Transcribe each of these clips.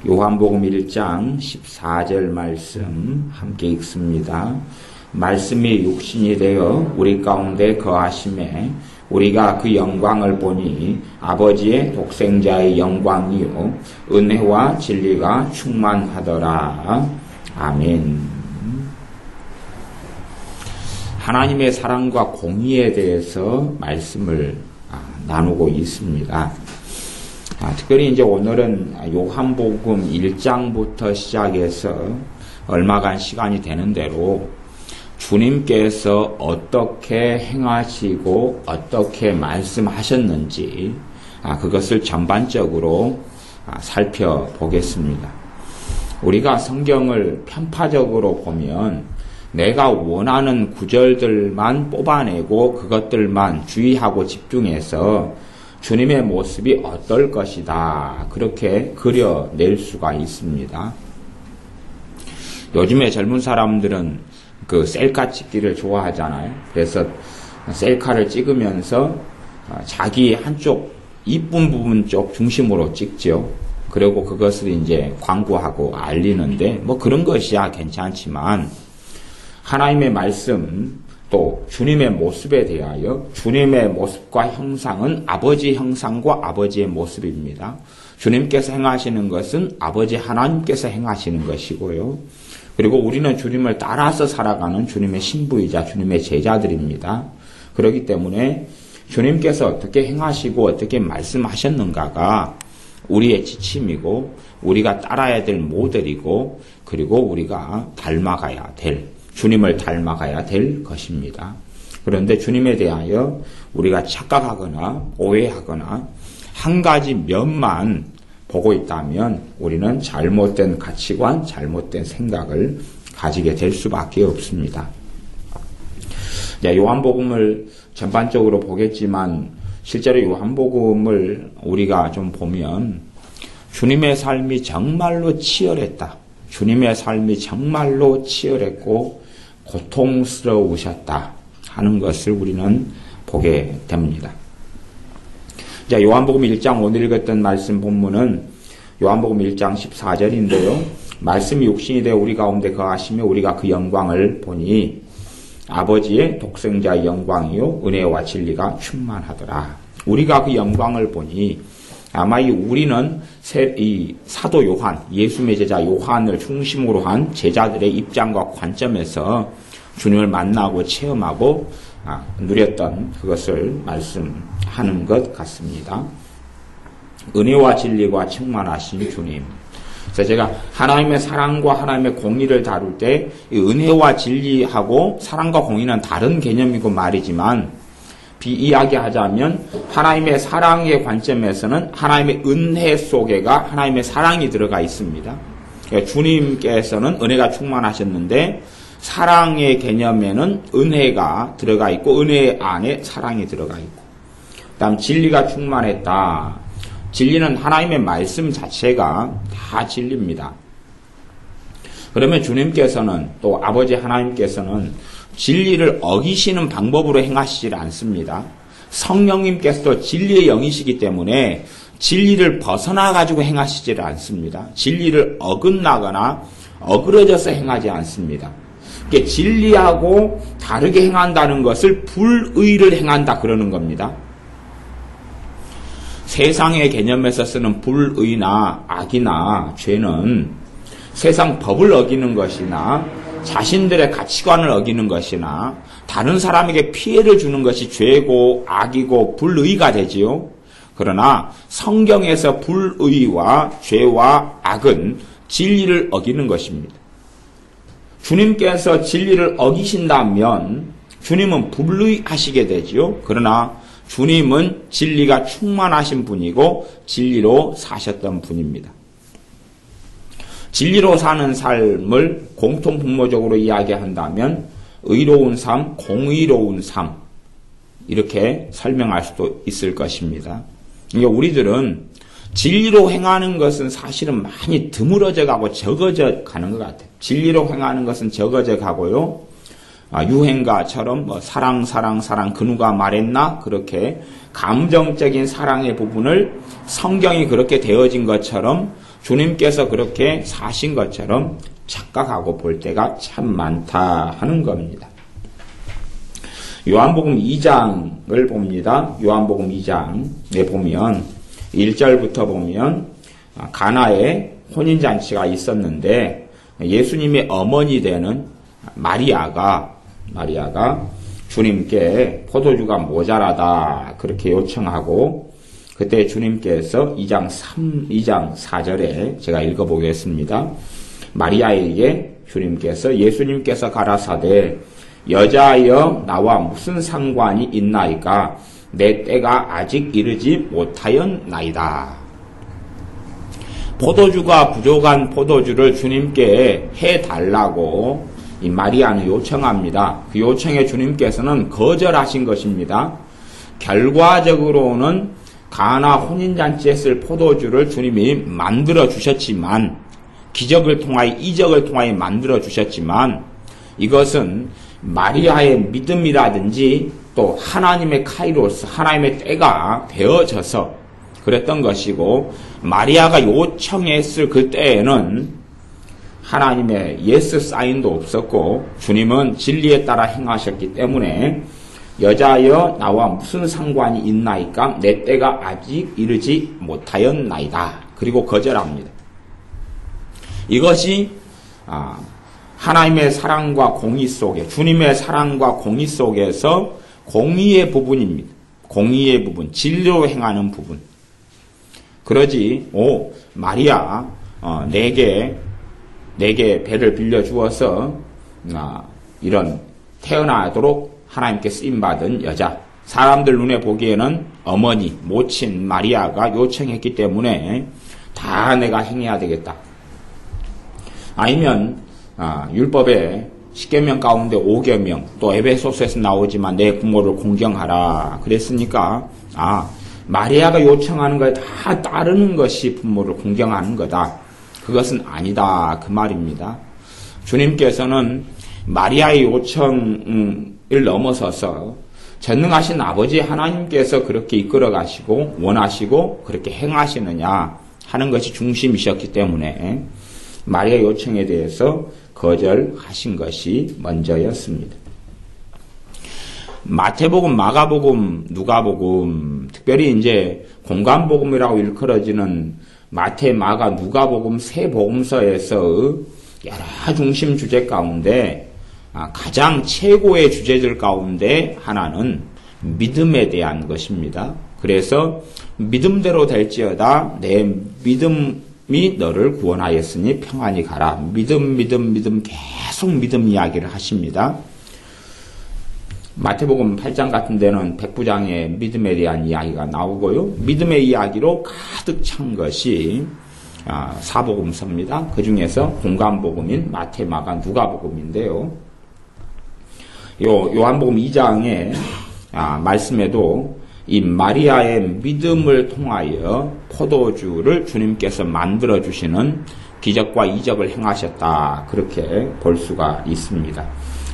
요한복음 1장 14절 말씀 함께 읽습니다. 말씀이 육신이 되어 우리 가운데 거하심에 우리가 그 영광을 보니 아버지의 독생자의 영광이요 은혜와 진리가 충만하더라. 아멘. 하나님의 사랑과 공의에 대해서 말씀을 나누고 있습니다. 특별히 이제 오늘은 요한복음 1장부터 시작해서 얼마간 시간이 되는 대로 주님께서 어떻게 행하시고 어떻게 말씀하셨는지 그것을 전반적으로 살펴보겠습니다. 우리가 성경을 편파적으로 보면 내가 원하는 구절들만 뽑아내고 그것들만 주의하고 집중해서 주님의 모습이 어떨 것이다 그렇게 그려낼 수가 있습니다. 요즘에 젊은 사람들은 그 셀카 찍기를 좋아하잖아요. 그래서 셀카를 찍으면서 자기 한쪽 이쁜 부분 쪽 중심으로 찍죠. 그리고 그것을 이제 광고하고 알리는데 뭐 그런 것이야 괜찮지만 하나님의 말씀 또 주님의 모습에 대하여 주님의 모습과 형상은 아버지 형상과 아버지의 모습입니다. 주님께서 행하시는 것은 아버지 하나님께서 행하시는 것이고요. 그리고 우리는 주님을 따라서 살아가는 주님의 신부이자 주님의 제자들입니다. 그렇기 때문에 주님께서 어떻게 행하시고 어떻게 말씀하셨는가가 우리의 지침이고 우리가 따라야 될 모델이고 그리고 우리가 닮아가야 될 주님을 닮아가야 될 것입니다. 그런데 주님에 대하여 우리가 착각하거나 오해하거나 한 가지 면만 보고 있다면 우리는 잘못된 가치관, 잘못된 생각을 가지게 될 수밖에 없습니다. 요한복음을 전반적으로 보겠지만 실제로 요한복음을 우리가 좀 보면 주님의 삶이 정말로 치열했다. 주님의 삶이 정말로 치열했고 고통스러우셨다 하는 것을 우리는 보게 됩니다. 요한복음 1장 오늘 읽었던 말씀 본문은 요한복음 1장 14절인데요. 말씀이 육신이 되어 우리 가운데 거하시며 우리가 그 영광을 보니 아버지의 독생자의 영광이요 은혜와 진리가 충만하더라. 우리가 그 영광을 보니 아마 이 우리는 이 사도 요한, 예수의 제자 요한을 중심으로 한 제자들의 입장과 관점에서 주님을 만나고 체험하고 누렸던 그것을 말씀하는 것 같습니다. 은혜와 진리가 충만하신 주님. 그래서 제가 하나님의 사랑과 하나님의 공의를 다룰 때 이 은혜와 진리하고 사랑과 공의는 다른 개념이고 말이지만 이야기하자면 하나님의 사랑의 관점에서는 하나님의 은혜 속에가 하나님의 사랑이 들어가 있습니다. 그러니까 주님께서는 은혜가 충만하셨는데 사랑의 개념에는 은혜가 들어가 있고 은혜 안에 사랑이 들어가 있고 그다음 진리가 충만했다. 진리는 하나님의 말씀 자체가 다 진리입니다. 그러면 주님께서는 또 아버지 하나님께서는 진리를 어기시는 방법으로 행하시질 않습니다. 성령님께서도 진리의 영이시기 때문에 진리를 벗어나 가지고 행하시질 않습니다. 진리를 어긋나거나 어그러져서 행하지 않습니다. 진리하고 다르게 행한다는 것을 불의를 행한다 그러는 겁니다. 세상의 개념에서 쓰는 불의나 악이나 죄는 세상 법을 어기는 것이나 자신들의 가치관을 어기는 것이나 다른 사람에게 피해를 주는 것이 죄고 악이고 불의가 되지요. 그러나 성경에서 불의와 죄와 악은 진리를 어기는 것입니다. 주님께서 진리를 어기신다면 주님은 불의하시게 되지요. 그러나 주님은 진리가 충만하신 분이고 진리로 사셨던 분입니다. 진리로 사는 삶을 공통분모적으로 이야기한다면 의로운 삶, 공의로운 삶 이렇게 설명할 수도 있을 것입니다. 그러니까 우리들은 진리로 행하는 것은 사실은 많이 드물어져 가고 적어져 가는 것 같아요. 진리로 행하는 것은 적어져 가고요. 유행가처럼 사랑 그 누가 말했나 그렇게 감정적인 사랑의 부분을 성경이 그렇게 되어진 것처럼 주님께서 그렇게 사신 것처럼 착각하고 볼 때가 참 많다 하는 겁니다. 요한복음 2장을 봅니다. 요한복음 2장에 보면 1절부터 보면 가나에 혼인잔치가 있었는데 예수님의 어머니 되는 마리아가 주님께 포도주가 모자라다 그렇게 요청하고 그때 주님께서 2장 4절에 제가 읽어보겠습니다. 마리아에게 예수님께서 가라사대 여자여 나와 무슨 상관이 있나이까 내 때가 아직 이르지 못하였나이다. 포도주가 부족한 포도주를 주님께 해달라고 이 마리아는 요청합니다. 그 요청에 주님께서는 거절하신 것입니다. 결과적으로는 가나 혼인잔치에 쓸 포도주를 주님이 만들어 주셨지만 기적을 통하여 이적을 통하여 만들어 주셨지만 이것은 마리아의 믿음이라든지 또 하나님의 카이로스 하나님의 때가 되어져서 그랬던 것이고 마리아가 요청했을 그 때에는 하나님의 예스 사인도 없었고 주님은 진리에 따라 행하셨기 때문에 여자여 나와 무슨 상관이 있나이까 내 때가 아직 이르지 못하였나이다. 그리고 거절합니다. 이것이 하나님의 사랑과 공의 속에 주님의 사랑과 공의 속에서 공의의 부분입니다. 공의의 부분, 진리로 행하는 부분. 그러지 마리아 내게 배를 빌려 주어서 이런 태어나도록 하나님께 쓰임받은 여자 사람들 눈에 보기에는 어머니 모친 마리아가 요청했기 때문에 다 내가 행해야 되겠다. 아니면 율법의 10계명 가운데 5계명 또 에베소서에서 나오지만 내 부모를 공경하라 그랬으니까 마리아가 요청하는 것에 다 따르는 것이 부모를 공경하는 거다. 그것은 아니다 그 말입니다. 주님께서는 마리아의 요청을 넘어서서 전능하신 아버지 하나님께서 그렇게 이끌어 가시고 원하시고 그렇게 행하시느냐 하는 것이 중심이셨기 때문에 마리아 요청에 대해서 거절하신 것이 먼저였습니다. 마태복음, 마가복음, 누가복음, 특별히 이제 공관복음이라고 일컬어지는 마태, 마가, 누가복음 세 복음서에서 여러 중심 주제 가운데 가장 최고의 주제들 가운데 하나는 믿음에 대한 것입니다. 그래서 믿음대로 될지어다 내 믿음이 너를 구원하였으니 평안히 가라. 믿음 계속 믿음 이야기를 하십니다. 마태복음 8장 같은 데는 백부장의 믿음에 대한 이야기가 나오고요. 믿음의 이야기로 가득 찬 것이 사복음서입니다. 그 중에서 공관복음인 마태, 마가, 누가복음인데요. 요한복음 2장의 말씀에도 이 마리아의 믿음을 통하여 포도주를 주님께서 만들어 주시는 기적과 이적을 행하셨다. 그렇게 볼 수가 있습니다.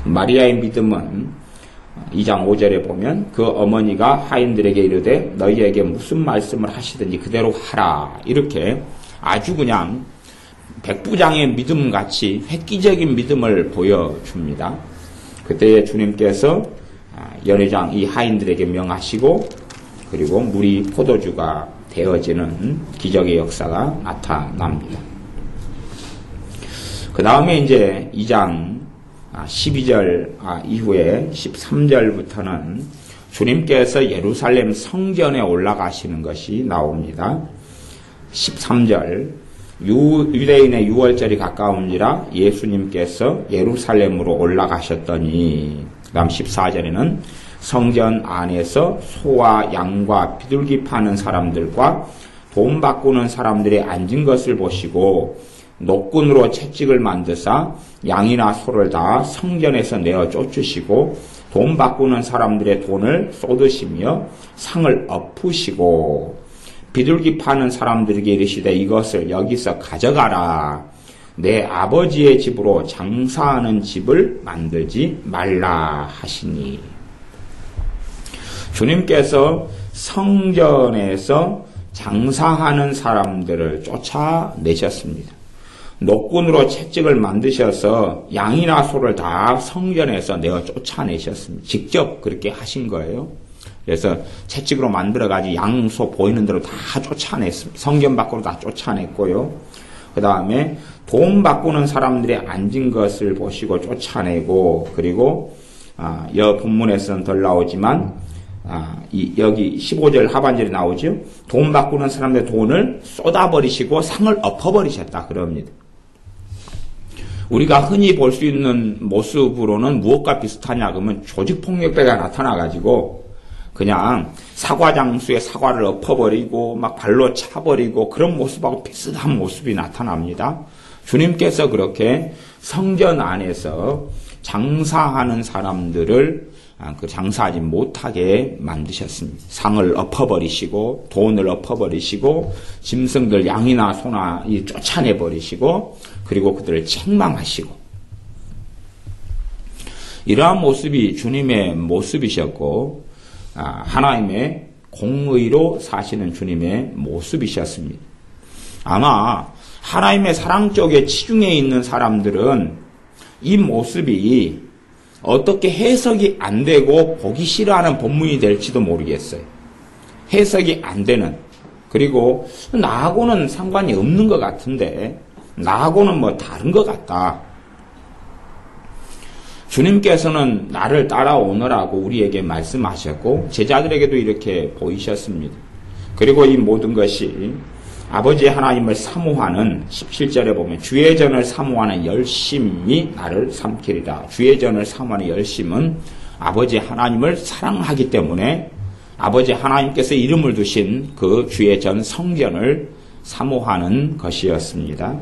마리아의 믿음은 2장 5절에 보면 그 어머니가 하인들에게 이르되 너희에게 무슨 말씀을 하시든지 그대로 하라. 이렇게 아주 그냥 백부장의 믿음같이 획기적인 믿음을 보여줍니다. 그때 주님께서 연회장 이 하인들에게 명하시고 그리고 물이 포도주가 되어지는 기적의 역사가 나타납니다. 그 다음에 이제 2장 12절 이후에 13절부터는 주님께서 예루살렘 성전에 올라가시는 것이 나옵니다. 13절 유대인의 6월절이 가까운지라 예수님께서 예루살렘으로 올라가셨더니 그 다음 14절에는 성전 안에서 소와 양과 비둘기 파는 사람들과 돈 바꾸는 사람들이 앉은 것을 보시고 노끈으로 채찍을 만드사 양이나 소를 다 성전에서 내어 쫓으시고 돈 바꾸는 사람들의 돈을 쏟으시며 상을 엎으시고 비둘기 파는 사람들에게 이르시되 이것을 여기서 가져가라. 내 아버지의 집으로 장사하는 집을 만들지 말라 하시니 주님께서 성전에서 장사하는 사람들을 쫓아내셨습니다. 노군으로 채찍을 만드셔서 양이나 소를 다 성전에서 내어 쫓아내셨습니다. 직접 그렇게 하신 거예요. 그래서 채찍으로 만들어가지고 양, 소 보이는 대로 다 쫓아냈습니다. 성전 밖으로 다 쫓아냈고요. 그 다음에 돈 바꾸는 사람들이 앉은 것을 보시고 쫓아내고, 그리고 여 본문에서는 덜 나오지만 여기 15절 하반절에 나오죠. 돈 바꾸는 사람들의 돈을 쏟아버리시고 상을 엎어버리셨다 그럽니다. 우리가 흔히 볼 수 있는 모습으로는 무엇과 비슷하냐 그러면 조직폭력배가 나타나가지고 그냥 사과장수에 사과를 엎어버리고 막 발로 차버리고 그런 모습하고 비슷한 모습이 나타납니다. 주님께서 그렇게 성전 안에서 장사하는 사람들을 그 장사하지 못하게 만드셨습니다. 상을 엎어버리시고 돈을 엎어버리시고 짐승들 양이나 소나 쫓아내버리시고 그리고 그들을 책망하시고 이러한 모습이 주님의 모습이셨고 하나님의 공의로 사시는 주님의 모습이셨습니다. 아마 하나님의 사랑 쪽에 치중해 있는 사람들은 이 모습이 어떻게 해석이 안 되고 보기 싫어하는 본문이 될지도 모르겠어요. 해석이 안 되는, 그리고 나하고는 상관이 없는 것 같은데 나하고는 뭐 다른 것 같다. 주님께서는 나를 따라오너라고 우리에게 말씀하셨고 제자들에게도 이렇게 보이셨습니다. 그리고 이 모든 것이 아버지 하나님을 사모하는 17절에 보면 주의 전을 사모하는 열심이 나를 삼키리라. 주의 전을 사모하는 열심은 아버지 하나님을 사랑하기 때문에 아버지 하나님께서 이름을 두신 그 주의 전 성전을 사모하는 것이었습니다.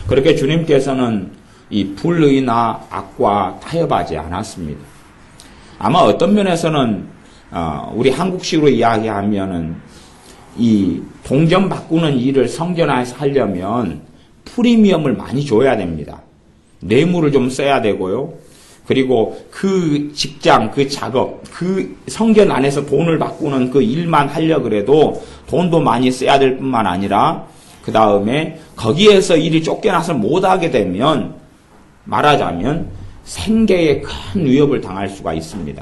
그렇게 주님께서는 이 불의나 악과 타협하지 않았습니다. 아마 어떤 면에서는 우리 한국식으로 이야기하면은 이 동전 바꾸는 일을 성전 안에서 하려면 프리미엄을 많이 줘야 됩니다. 뇌물을 좀 써야 되고요. 그리고 그 직장, 그 작업, 그 성전 안에서 돈을 바꾸는 그 일만 하려고 그래도 돈도 많이 써야 될 뿐만 아니라 그 다음에 거기에서 일이 쫓겨나서 못하게 되면 말하자면 생계에 큰 위협을 당할 수가 있습니다.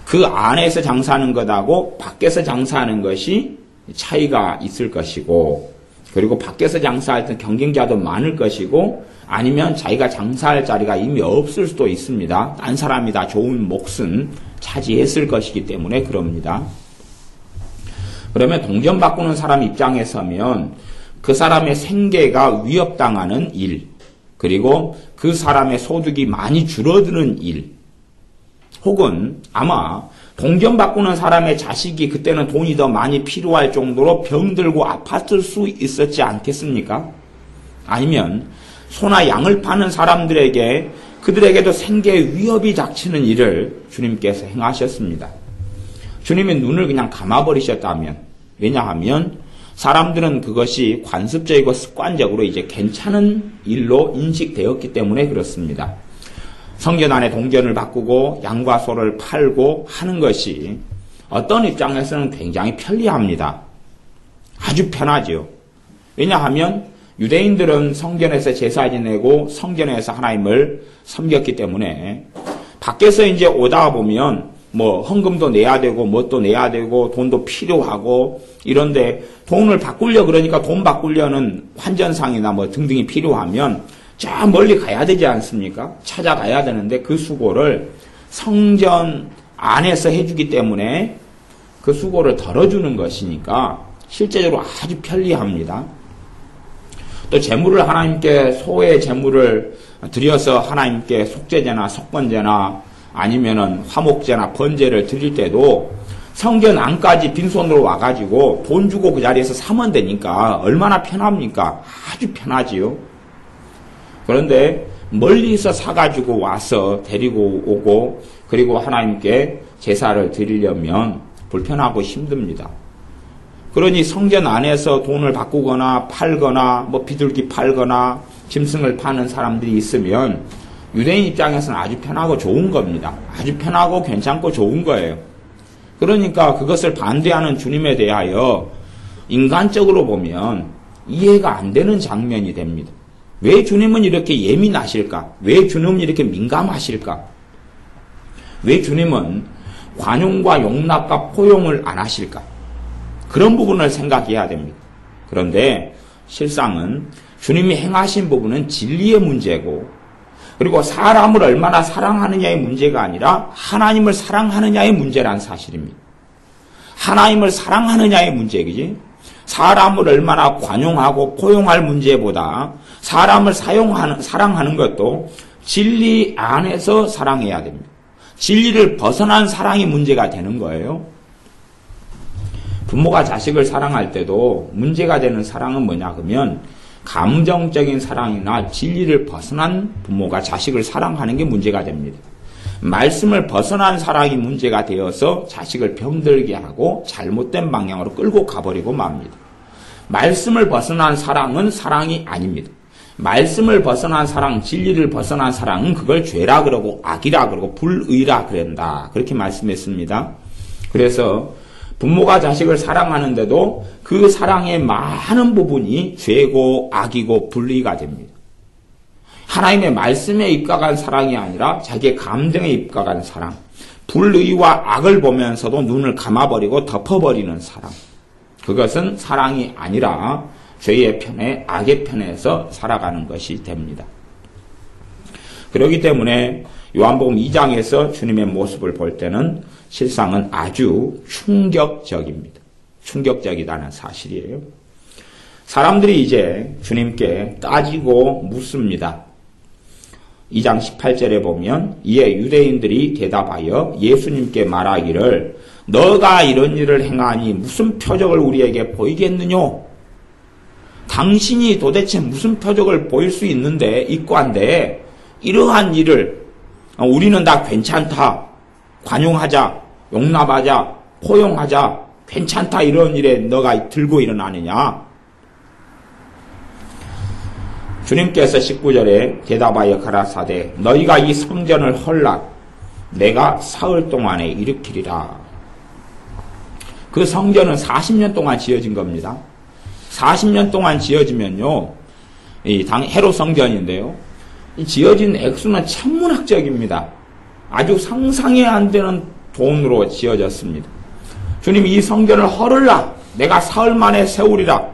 그 안에서 장사하는 것하고 밖에서 장사하는 것이 차이가 있을 것이고, 그리고 밖에서 장사할 때 경쟁자도 많을 것이고, 아니면 자기가 장사할 자리가 이미 없을 수도 있습니다. 딴 사람이 다 좋은 몫은 차지했을 것이기 때문에 그럽니다. 그러면 동전 바꾸는 사람 입장에 서면 그 사람의 생계가 위협당하는 일, 그리고 그 사람의 소득이 많이 줄어드는 일, 혹은 아마 동전 바꾸는 사람의 자식이 그때는 돈이 더 많이 필요할 정도로 병들고 아팠을 수 있었지 않겠습니까? 아니면 소나 양을 파는 사람들에게 그들에게도 생계의 위협이 닥치는 일을 주님께서 행하셨습니다. 주님의 눈을 그냥 감아버리셨다면, 왜냐하면 사람들은 그것이 관습적이고 습관적으로 이제 괜찮은 일로 인식되었기 때문에 그렇습니다. 성전 안에 동전을 바꾸고 양과 소를 팔고 하는 것이 어떤 입장에서는 굉장히 편리합니다. 아주 편하죠. 왜냐하면 유대인들은 성전에서 제사 지내고 성전에서 하나님을 섬겼기 때문에 밖에서 이제 오다 보면 뭐 헌금도 내야 되고 뭣도 내야 되고 돈도 필요하고 이런데 돈을 바꾸려 그러니까 돈 바꾸려는 환전상이나 뭐 등등이 필요하면 저 멀리 가야 되지 않습니까? 찾아가야 되는데 그 수고를 성전 안에서 해주기 때문에 그 수고를 덜어주는 것이니까 실제적으로 아주 편리합니다. 또 제물을 하나님께 소의 제물을 드려서 하나님께 속죄제나 속건제나 아니면은 화목제나 번제를 드릴 때도 성전 안까지 빈손으로 와가지고 돈 주고 그 자리에서 사면 되니까 얼마나 편합니까? 아주 편하지요. 그런데 멀리서 사가지고 와서 데리고 오고 그리고 하나님께 제사를 드리려면 불편하고 힘듭니다. 그러니 성전 안에서 돈을 바꾸거나 팔거나 뭐 비둘기 팔거나 짐승을 파는 사람들이 있으면 유대인 입장에서는 아주 편하고 좋은 겁니다. 아주 편하고 괜찮고 좋은 거예요. 그러니까 그것을 반대하는 주님에 대하여 인간적으로 보면 이해가 안 되는 장면이 됩니다. 왜 주님은 이렇게 예민하실까? 왜 주님은 이렇게 민감하실까? 왜 주님은 관용과 용납과 포용을 안 하실까? 그런 부분을 생각해야 됩니다. 그런데 실상은 주님이 행하신 부분은 진리의 문제고, 그리고 사람을 얼마나 사랑하느냐의 문제가 아니라 하나님을 사랑하느냐의 문제란 사실입니다. 하나님을 사랑하느냐의 문제이지, 사람을 얼마나 관용하고 포용할 문제보다 사람을 사랑하는 것도 진리 안에서 사랑해야 됩니다. 진리를 벗어난 사랑이 문제가 되는 거예요. 부모가 자식을 사랑할 때도 문제가 되는 사랑은 뭐냐 그러면 감정적인 사랑이나 진리를 벗어난 부모가 자식을 사랑하는 게 문제가 됩니다. 말씀을 벗어난 사랑이 문제가 되어서 자식을 병들게 하고 잘못된 방향으로 끌고 가버리고 맙니다. 말씀을 벗어난 사랑은 사랑이 아닙니다. 말씀을 벗어난 사랑, 진리를 벗어난 사랑은 그걸 죄라 그러고 악이라 그러고 불의라 그런다. 그렇게 말씀했습니다. 그래서 부모가 자식을 사랑하는데도 그 사랑의 많은 부분이 죄고 악이고 불의가 됩니다. 하나님의 말씀에 입각한 사랑이 아니라 자기의 감정에 입각한 사랑, 불의와 악을 보면서도 눈을 감아버리고 덮어버리는 사랑, 그것은 사랑이 아니라 죄의 편에 악의 편에서 살아가는 것이 됩니다. 그렇기 때문에 요한복음 2장에서 주님의 모습을 볼 때는 실상은 아주 충격적입니다. 충격적이다는 사실이에요. 사람들이 이제 주님께 따지고 묻습니다. 2장 18절에 보면 이에 유대인들이 대답하여 예수님께 말하기를 너가 이런 일을 행하니 무슨 표적을 우리에게 보이겠느냐? 당신이 도대체 무슨 표적을 보일 수 있는데 있고 한데 이러한 일을 우리는 다 괜찮다, 관용하자, 용납하자, 포용하자, 괜찮다 이런 일에 너가 들고 일어나느냐? 주님께서 19절에 대답하여 가라사대 너희가 이 성전을 헐라 내가 사흘 동안에 일으키리라. 그 성전은 40년 동안 지어진 겁니다. 40년 동안 지어지면요, 이 헤롯 성전인데요, 이 지어진 액수는 천문학적입니다. 아주 상상이 안 되는 돈으로 지어졌습니다. 주님 이 성전을 헐으라 내가 사흘 만에 세우리라.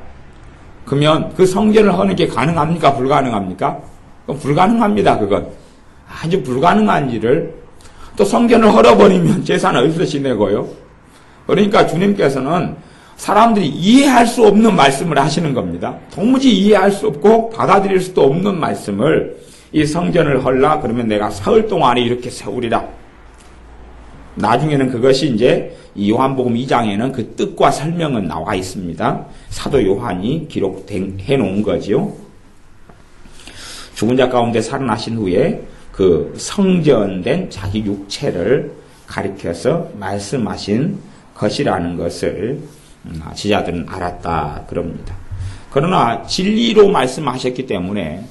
그러면 그 성전을 허는 게 가능합니까? 불가능합니까? 그건 불가능합니다. 그건 아주 불가능한 일을 또 성전을 헐어버리면 재산을 어디서 지내고요? 그러니까 주님께서는 사람들이 이해할 수 없는 말씀을 하시는 겁니다. 도무지 이해할 수 없고 받아들일 수도 없는 말씀을 이 성전을 헐라 그러면 내가 사흘 동안에 이렇게 세우리라. 나중에는 그것이 이제 이 요한복음 2장에는 그 뜻과 설명은 나와 있습니다. 사도 요한이 기록해 놓은 거지요. 죽은 자 가운데 살아나신 후에 그 성전된 자기 육체를 가리켜서 말씀하신 것이라는 것을 지자들은 알았다 그럽니다. 그러나 진리로 말씀하셨기 때문에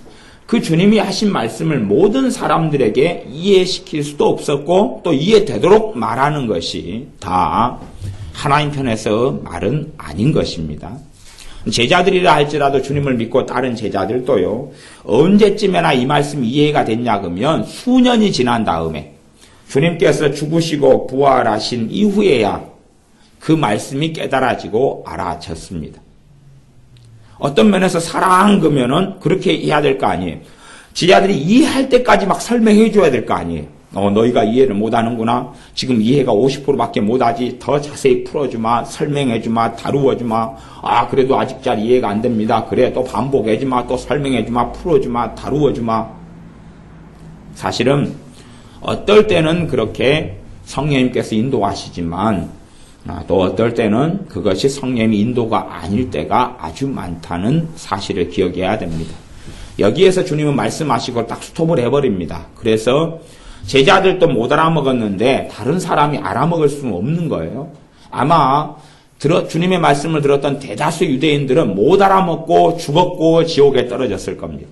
그 주님이 하신 말씀을 모든 사람들에게 이해시킬 수도 없었고 또 이해되도록 말하는 것이 다 하나님 편에서 말은 아닌 것입니다. 제자들이라 할지라도 주님을 믿고 다른 제자들도요, 언제쯤에나 이 말씀이 이해가 됐냐 그러면 수년이 지난 다음에 주님께서 죽으시고 부활하신 이후에야 그 말씀이 깨달아지고 알아졌습니다. 어떤 면에서 사랑 그러면은 그렇게 해야 될 거 아니에요. 지자들이 이해할 때까지 막 설명해 줘야 될 거 아니에요. 너희가 이해를 못하는구나. 지금 이해가 50%밖에 못하지. 더 자세히 풀어주마. 설명해주마. 다루어주마. 그래도 아직 잘 이해가 안 됩니다. 그래 또 반복해주마. 또 설명해주마. 풀어주마. 다루어주마. 사실은 어떨 때는 그렇게 성령님께서 인도하시지만 또 어떨 때는 그것이 성령의 인도가 아닐 때가 아주 많다는 사실을 기억해야 됩니다. 여기에서 주님은 말씀하시고 딱 스톱을 해버립니다. 그래서 제자들도 못 알아먹었는데 다른 사람이 알아먹을 수는 없는 거예요. 아마 주님의 말씀을 들었던 대다수 유대인들은 못 알아먹고 죽었고 지옥에 떨어졌을 겁니다.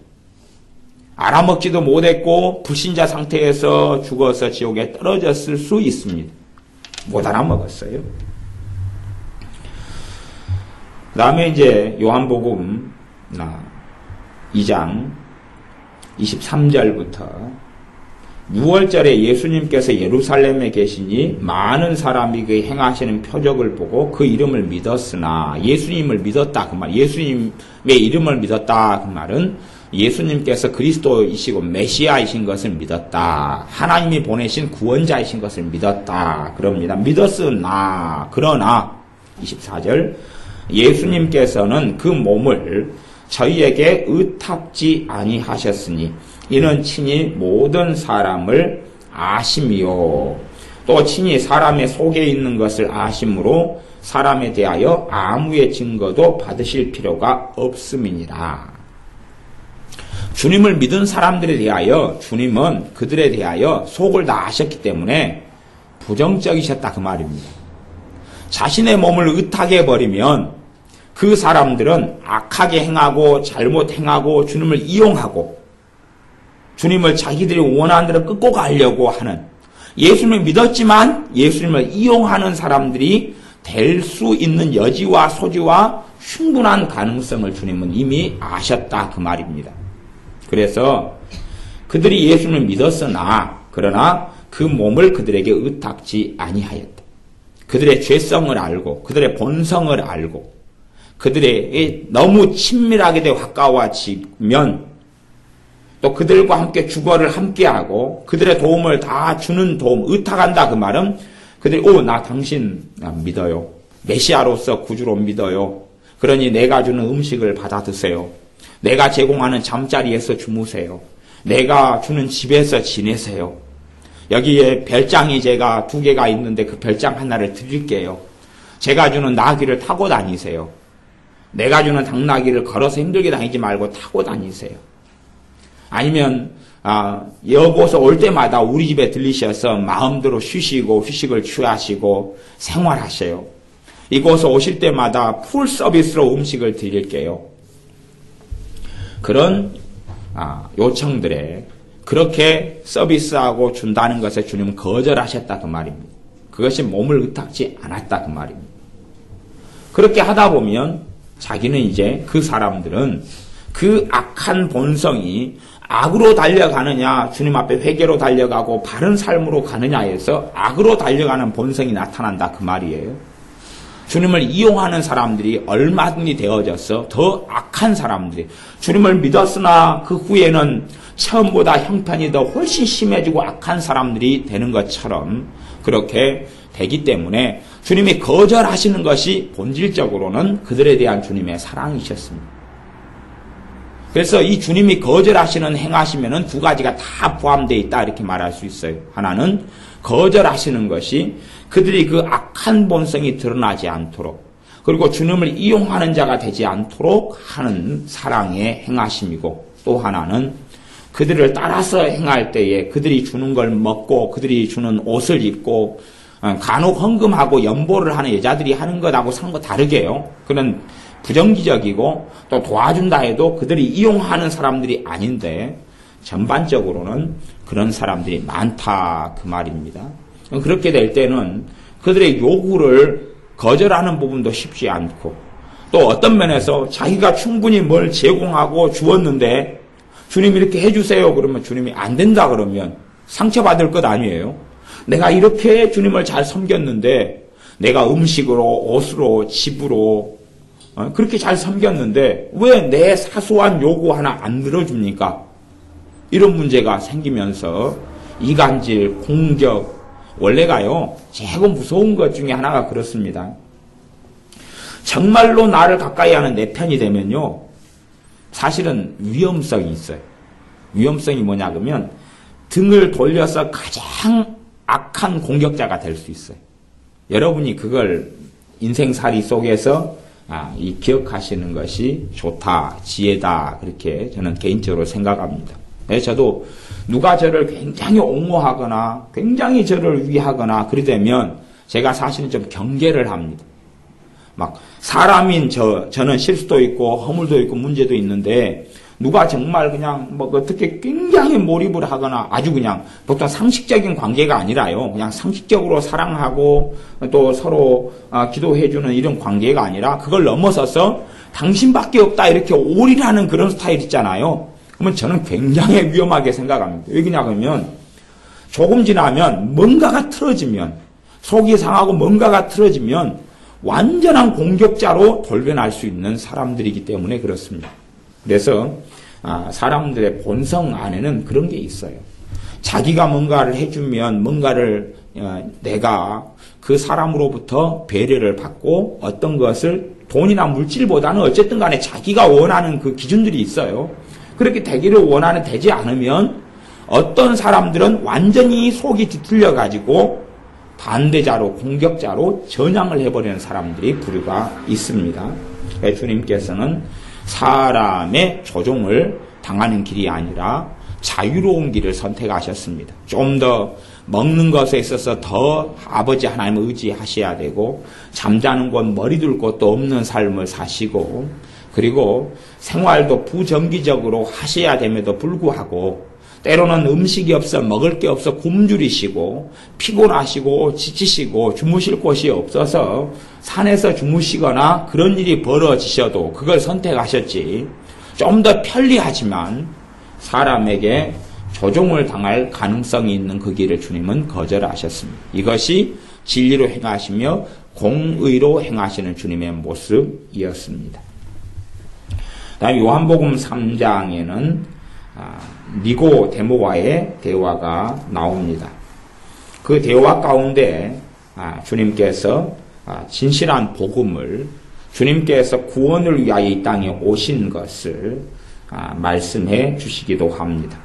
알아먹지도 못했고 불신자 상태에서 죽어서 지옥에 떨어졌을 수 있습니다. 못 알아먹었어요. 그 다음에 이제 요한복음 2장 23절부터 6월절에 예수님께서 예루살렘에 계시니 많은 사람이 그 행하시는 표적을 보고 그 이름을 믿었으나 예수님을 믿었다 그 말. 예수님의 이름을 믿었다 그 말은 예수님께서 그리스도이시고 메시아이신 것을 믿었다. 하나님이 보내신 구원자이신 것을 믿었다. 그럽니다. 믿었으나 그러나 24절 예수님께서는 그 몸을 저희에게 의탁지 아니하셨으니 이는 친히 모든 사람을 아심이요 또 친히 사람의 속에 있는 것을 아심으로 사람에 대하여 아무의 증거도 받으실 필요가 없음이니라. 주님을 믿은 사람들에 대하여 주님은 그들에 대하여 속을 다 아셨기 때문에 부정적이셨다 그 말입니다. 자신의 몸을 의탁해 버리면 그 사람들은 악하게 행하고 잘못 행하고 주님을 이용하고 주님을 자기들이 원하는 대로 끌고 가려고 하는 예수님을 믿었지만 예수님을 이용하는 사람들이 될 수 있는 여지와 소지와 충분한 가능성을 주님은 이미 아셨다 그 말입니다. 그래서 그들이 예수님을 믿었으나 그러나 그 몸을 그들에게 의탁지 아니하였다. 그들의 죄성을 알고 그들의 본성을 알고 그들의 너무 친밀하게 되어 가까워지면 또 그들과 함께 주거를 함께하고 그들의 도움을 다 주는 도움, 의탁한다 그 말은 그들이 나 당신 믿어요. 메시아로서 구주로 믿어요. 그러니 내가 주는 음식을 받아 드세요. 내가 제공하는 잠자리에서 주무세요. 내가 주는 집에서 지내세요. 여기에 별장이 제가 2개가 있는데 그 별장 하나를 드릴게요. 제가 주는 나귀를 타고 다니세요. 내가 주는 당나귀를 걸어서 힘들게 다니지 말고 타고 다니세요. 아니면 여기서 올 때마다 우리 집에 들리셔서 마음대로 쉬시고 휴식을 취하시고 생활하세요. 이곳에 오실 때마다 풀 서비스로 음식을 드릴게요. 그런 요청들에 그렇게 서비스하고 준다는 것에 주님은 거절하셨다 그 말입니다. 그것이 몸을 의탁지 않았다 그 말입니다. 그렇게 하다 보면 자기는 이제 그 사람들은 그 악한 본성이 악으로 달려가느냐 주님 앞에 회개로 달려가고 바른 삶으로 가느냐에서 악으로 달려가는 본성이 나타난다 그 말이에요. 주님을 이용하는 사람들이 얼마든지 되어져서 더 악한 사람들이 주님을 믿었으나 그 후에는 처음보다 형편이 더 훨씬 심해지고 악한 사람들이 되는 것처럼 그렇게 되기 때문에 주님이 거절하시는 것이 본질적으로는 그들에 대한 주님의 사랑이셨습니다. 그래서 이 주님이 거절하시는 행하시면은 2가지가 다 포함되어 있다 이렇게 말할 수 있어요. 하나는 거절하시는 것이 그들이 그 악한 본성이 드러나지 않도록 그리고 주님을 이용하는 자가 되지 않도록 하는 사랑의 행하심이고 또 하나는 그들을 따라서 행할 때에 그들이 주는 걸 먹고 그들이 주는 옷을 입고 간혹 헌금하고 연보를 하는 여자들이 하는 것하고 상과 다르게요. 그런 부정기적이고 또 도와준다 해도 그들이 이용하는 사람들이 아닌데 전반적으로는 그런 사람들이 많다 그 말입니다. 그렇게 될 때는 그들의 요구를 거절하는 부분도 쉽지 않고 또 어떤 면에서 자기가 충분히 뭘 제공하고 주었는데 주님 이렇게 해주세요 그러면 주님이 안 된다 그러면 상처받을 것 아니에요. 내가 이렇게 주님을 잘 섬겼는데 내가 음식으로 옷으로 집으로 그렇게 잘 섬겼는데 왜 내 사소한 요구 하나 안 들어줍니까? 이런 문제가 생기면서 이간질, 공격 원래가요 최고 무서운 것 중에 하나가 그렇습니다. 정말로 나를 가까이 하는 내 편이 되면요 사실은 위험성이 있어요. 위험성이 뭐냐 그러면 등을 돌려서 가장 악한 공격자가 될 수 있어요. 여러분이 그걸 인생살이 속에서 이 기억하시는 것이 좋다, 지혜다 그렇게 저는 개인적으로 생각합니다. 네, 저도 누가 저를 굉장히 옹호하거나 굉장히 저를 위하거나 그러되면 제가 사실은 좀 경계를 합니다. 막 사람인 저는 실수도 있고 허물도 있고 문제도 있는데 누가 정말 그냥 뭐 어떻게 굉장히 몰입을 하거나 아주 그냥 보통 상식적인 관계가 아니라요. 그냥 상식적으로 사랑하고 또 서로 기도해주는 이런 관계가 아니라 그걸 넘어서서 당신밖에 없다 이렇게 올인하는 그런 스타일 있잖아요. 그러면 저는 굉장히 위험하게 생각합니다. 왜 그러냐면 조금 지나면 뭔가가 틀어지면 속이 상하고 뭔가가 틀어지면 완전한 공격자로 돌변할 수 있는 사람들이기 때문에 그렇습니다. 그래서 사람들의 본성 안에는 그런 게 있어요. 자기가 뭔가를 해주면 뭔가를 내가 그 사람으로부터 배려를 받고 어떤 것을 돈이나 물질보다는 어쨌든 간에 자기가 원하는 그 기준들이 있어요. 그렇게 되기를 원하는 되지 않으면 어떤 사람들은 완전히 속이 뒤틀려 가지고 반대자로 공격자로 전향을 해버리는 사람들이 부류가 있습니다. 주님께서는 사람의 조종을 당하는 길이 아니라 자유로운 길을 선택하셨습니다. 좀 더 먹는 것에 있어서 더 아버지 하나님을 의지하셔야 되고 잠자는 곳 머리 둘 곳도 없는 삶을 사시고 그리고 생활도 부정기적으로 하셔야 됨에도 불구하고 때로는 음식이 없어 먹을 게 없어 굶주리시고 피곤하시고 지치시고 주무실 곳이 없어서 산에서 주무시거나 그런 일이 벌어지셔도 그걸 선택하셨지 좀 더 편리하지만 사람에게 조종을 당할 가능성이 있는 그 길을 주님은 거절하셨습니다. 이것이 진리로 행하시며 공의로 행하시는 주님의 모습이었습니다. 다음 요한복음 3장에는 니고데모와의 대화가 나옵니다. 그 대화 가운데 주님께서 진실한 복음을 주님께서 구원을 위하여 이 땅에 오신 것을 말씀해 주시기도 합니다.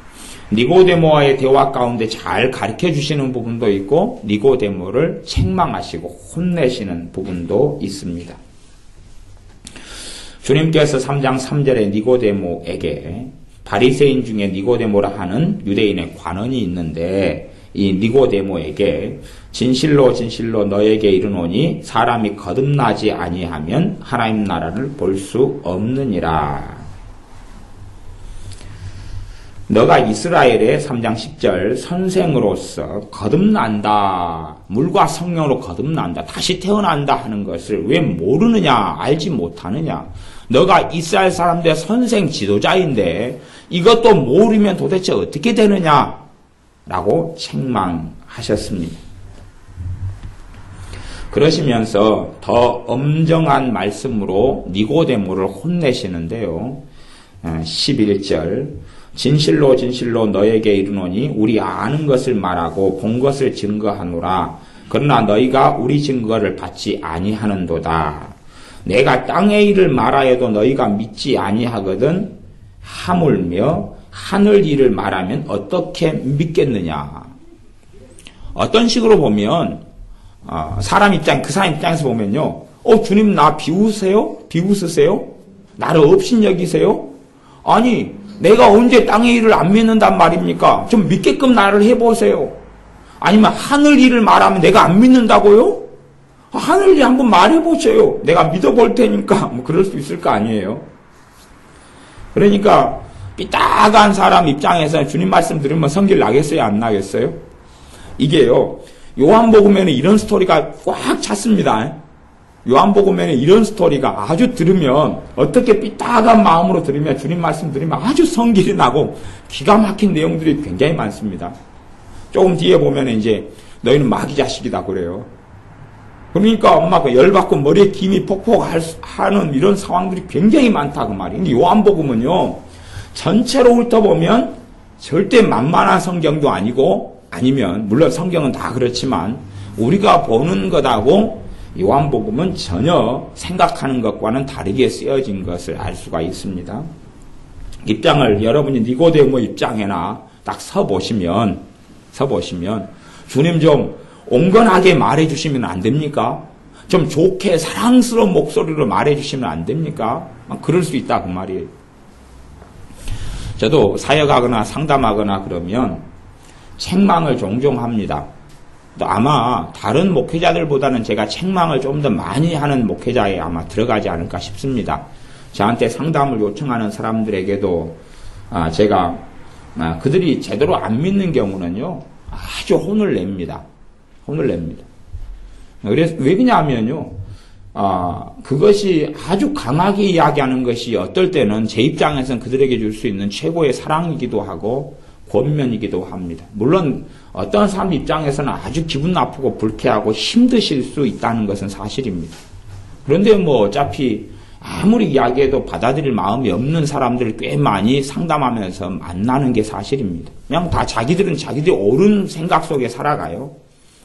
니고데모와의 대화 가운데 잘 가르쳐 주시는 부분도 있고 니고데모를 책망하시고 혼내시는 부분도 있습니다. 주님께서 3장 3절에 니고데모에게 바리새인 중에 니고데모라 하는 유대인의 관원이 있는데 이 니고데모에게 진실로 진실로 너에게 이르노니 사람이 거듭나지 아니하면 하나님 나라를 볼 수 없느니라. 너가 이스라엘의 3장 10절 선생으로서 거듭난다. 물과 성령으로 거듭난다. 다시 태어난다 하는 것을 왜 모르느냐? 알지 못하느냐? 너가 이스라엘 사람들의 선생 지도자인데 이것도 모르면 도대체 어떻게 되느냐? 라고 책망하셨습니다. 그러시면서 더 엄정한 말씀으로 니고데모를 혼내시는데요. 11절 진실로 진실로 너에게 이르노니 우리 아는 것을 말하고 본 것을 증거하노라. 그러나 너희가 우리 증거를 받지 아니하는도다. 내가 땅의 일을 말하여도 너희가 믿지 아니하거든 하물며 하늘 일을 말하면 어떻게 믿겠느냐. 어떤 식으로 보면 사람 입장, 그 사람 입장에서 보면요. 주님 나 비웃으세요? 비웃으세요? 나를 업신여기세요? 아니 내가 언제 땅의 일을 안 믿는단 말입니까? 좀 믿게끔 나를 해보세요. 아니면 하늘 일을 말하면 내가 안 믿는다고요? 하늘 일 한번 말해보세요. 내가 믿어볼 테니까 뭐 그럴 수 있을 거 아니에요. 그러니까 삐딱한 사람 입장에서 주님 말씀 들으면 성질 나겠어요? 안 나겠어요? 이게요. 요한복음에는 이런 스토리가 꽉 찼습니다. 요한복음에는 이런 스토리가 아주 들으면 어떻게 삐딱한 마음으로 들으면 주님 말씀 들으면 아주 성질이 나고 기가 막힌 내용들이 굉장히 많습니다. 조금 뒤에 보면 이제 너희는 마귀 자식이다 그래요. 그러니까 엄마가 열받고 머리에 김이 폭폭하는 이런 상황들이 굉장히 많다 그 말이에요. 근데 요한복음은요. 전체로 훑어보면 절대 만만한 성경도 아니고 아니면 물론 성경은 다 그렇지만 우리가 보는 것하고 요한복음은 전혀 생각하는 것과는 다르게 쓰여진 것을 알 수가 있습니다. 입장을 여러분이 니고데모 입장에나 딱 서보시면 주님 좀 온건하게 말해주시면 안 됩니까? 좀 좋게 사랑스러운 목소리로 말해주시면 안 됩니까? 그럴 수 있다 그 말이에요. 저도 사역하거나 상담하거나 그러면 책망을 종종 합니다. 아마 다른 목회자들보다는 제가 책망을 좀 더 많이 하는 목회자에 아마 들어가지 않을까 싶습니다. 저한테 상담을 요청하는 사람들에게도 제가 그들이 제대로 안 믿는 경우는요, 아주 혼을 냅니다. 혼을 냅니다. 그래서 왜 그러냐면요, 그것이 아주 강하게 이야기하는 것이 어떨 때는 제 입장에서는 그들에게 줄 수 있는 최고의 사랑이기도 하고 권면이기도 합니다. 물론 어떤 사람 입장에서는 아주 기분 나쁘고 불쾌하고 힘드실 수 있다는 것은 사실입니다. 그런데 뭐 어차피 아무리 이야기해도 받아들일 마음이 없는 사람들을 꽤 많이 상담하면서 만나는 게 사실입니다. 그냥 다 자기들은 자기들이 옳은 생각 속에 살아가요.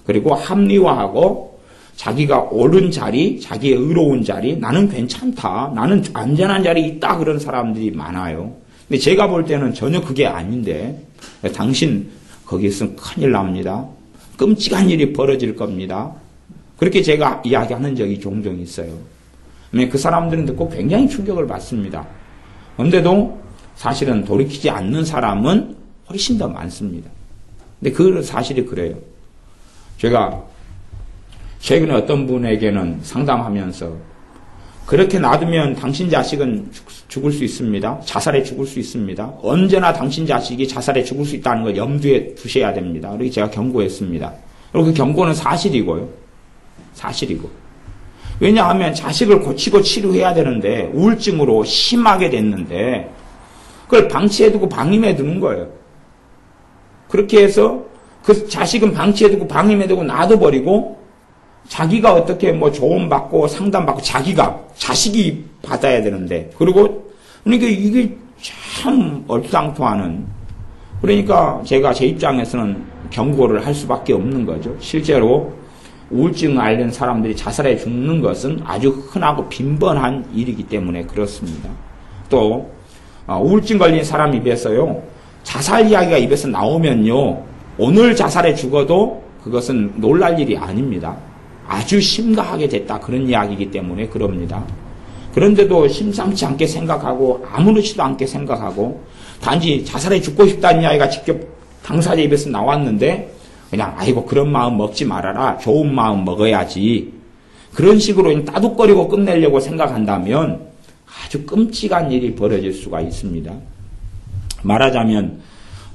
그리고 합리화하고 자기가 옳은 자리, 자기의 의로운 자리, 나는 괜찮다, 나는 안전한 자리에 있다, 그런 사람들이 많아요. 근데 제가 볼 때는 전혀 그게 아닌데, 당신 거기 있으면 큰일 납니다. 끔찍한 일이 벌어질 겁니다. 그렇게 제가 이야기하는 적이 종종 있어요. 그 사람들은 듣고 굉장히 충격을 받습니다. 그런데도 사실은 돌이키지 않는 사람은 훨씬 더 많습니다. 근데 그 사실이 그래요. 제가 최근에 어떤 분에게는 상담하면서 그렇게 놔두면 당신 자식은 죽을 수 있습니다. 자살해 죽을 수 있습니다. 언제나 당신 자식이 자살해 죽을 수 있다는 걸 염두에 두셔야 됩니다. 그렇게 제가 경고했습니다. 그리고 그 경고는 사실이고요. 사실이고. 왜냐하면 자식을 고치고 치료해야 되는데 우울증으로 심하게 됐는데 그걸 방치해두고 방임해두는 거예요. 그렇게 해서 그 자식은 방치해두고 방임해두고 놔둬버리고 자기가 어떻게 뭐 조언받고 상담받고 자식이 받아야 되는데 그리고 그러니까 이게 참 얼토당토하는, 그러니까 제가 제 입장에서는 경고를 할 수밖에 없는 거죠. 실제로 우울증을 앓는 사람들이 자살해 죽는 것은 아주 흔하고 빈번한 일이기 때문에 그렇습니다. 또 우울증 걸린 사람 입에서요, 자살 이야기가 입에서 나오면요, 오늘 자살해 죽어도 그것은 놀랄 일이 아닙니다. 아주 심각하게 됐다, 그런 이야기이기 때문에 그럽니다. 그런데도 심상치 않게 생각하고 아무렇지도 않게 생각하고 단지 자살해 죽고 싶다는 이야기가 직접 당사자 입에서 나왔는데 그냥 아이고 그런 마음 먹지 말아라, 좋은 마음 먹어야지, 그런 식으로 따둑거리고 끝내려고 생각한다면 아주 끔찍한 일이 벌어질 수가 있습니다. 말하자면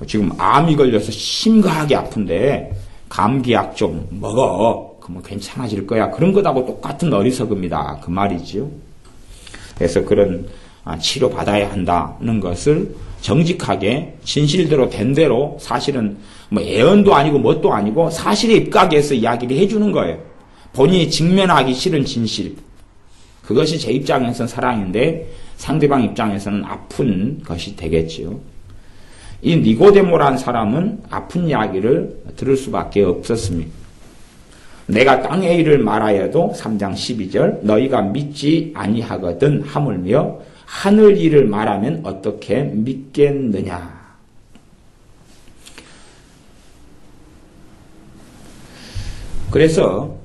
지금 암이 걸려서 심각하게 아픈데 감기약 좀 먹어, 그러면 괜찮아질 거야, 그런 것하고 똑같은 어리석음이다, 그 말이지요. 그래서 그런 치료받아야 한다는 것을 정직하게 진실대로 된 대로, 사실은 뭐 애언도 아니고 뭣도 아니고 사실에 입각해서 이야기를 해주는 거예요. 본인이 직면하기 싫은 진실, 그것이 제 입장에서는 사랑인데 상대방 입장에서는 아픈 것이 되겠지요. 이 니고데모라는 사람은 아픈 이야기를 들을 수밖에 없었습니다. 내가 땅의 일을 말하여도 3장 12절 너희가 믿지 아니하거든 하물며 하늘 일을 말하면 어떻게 믿겠느냐. 그래서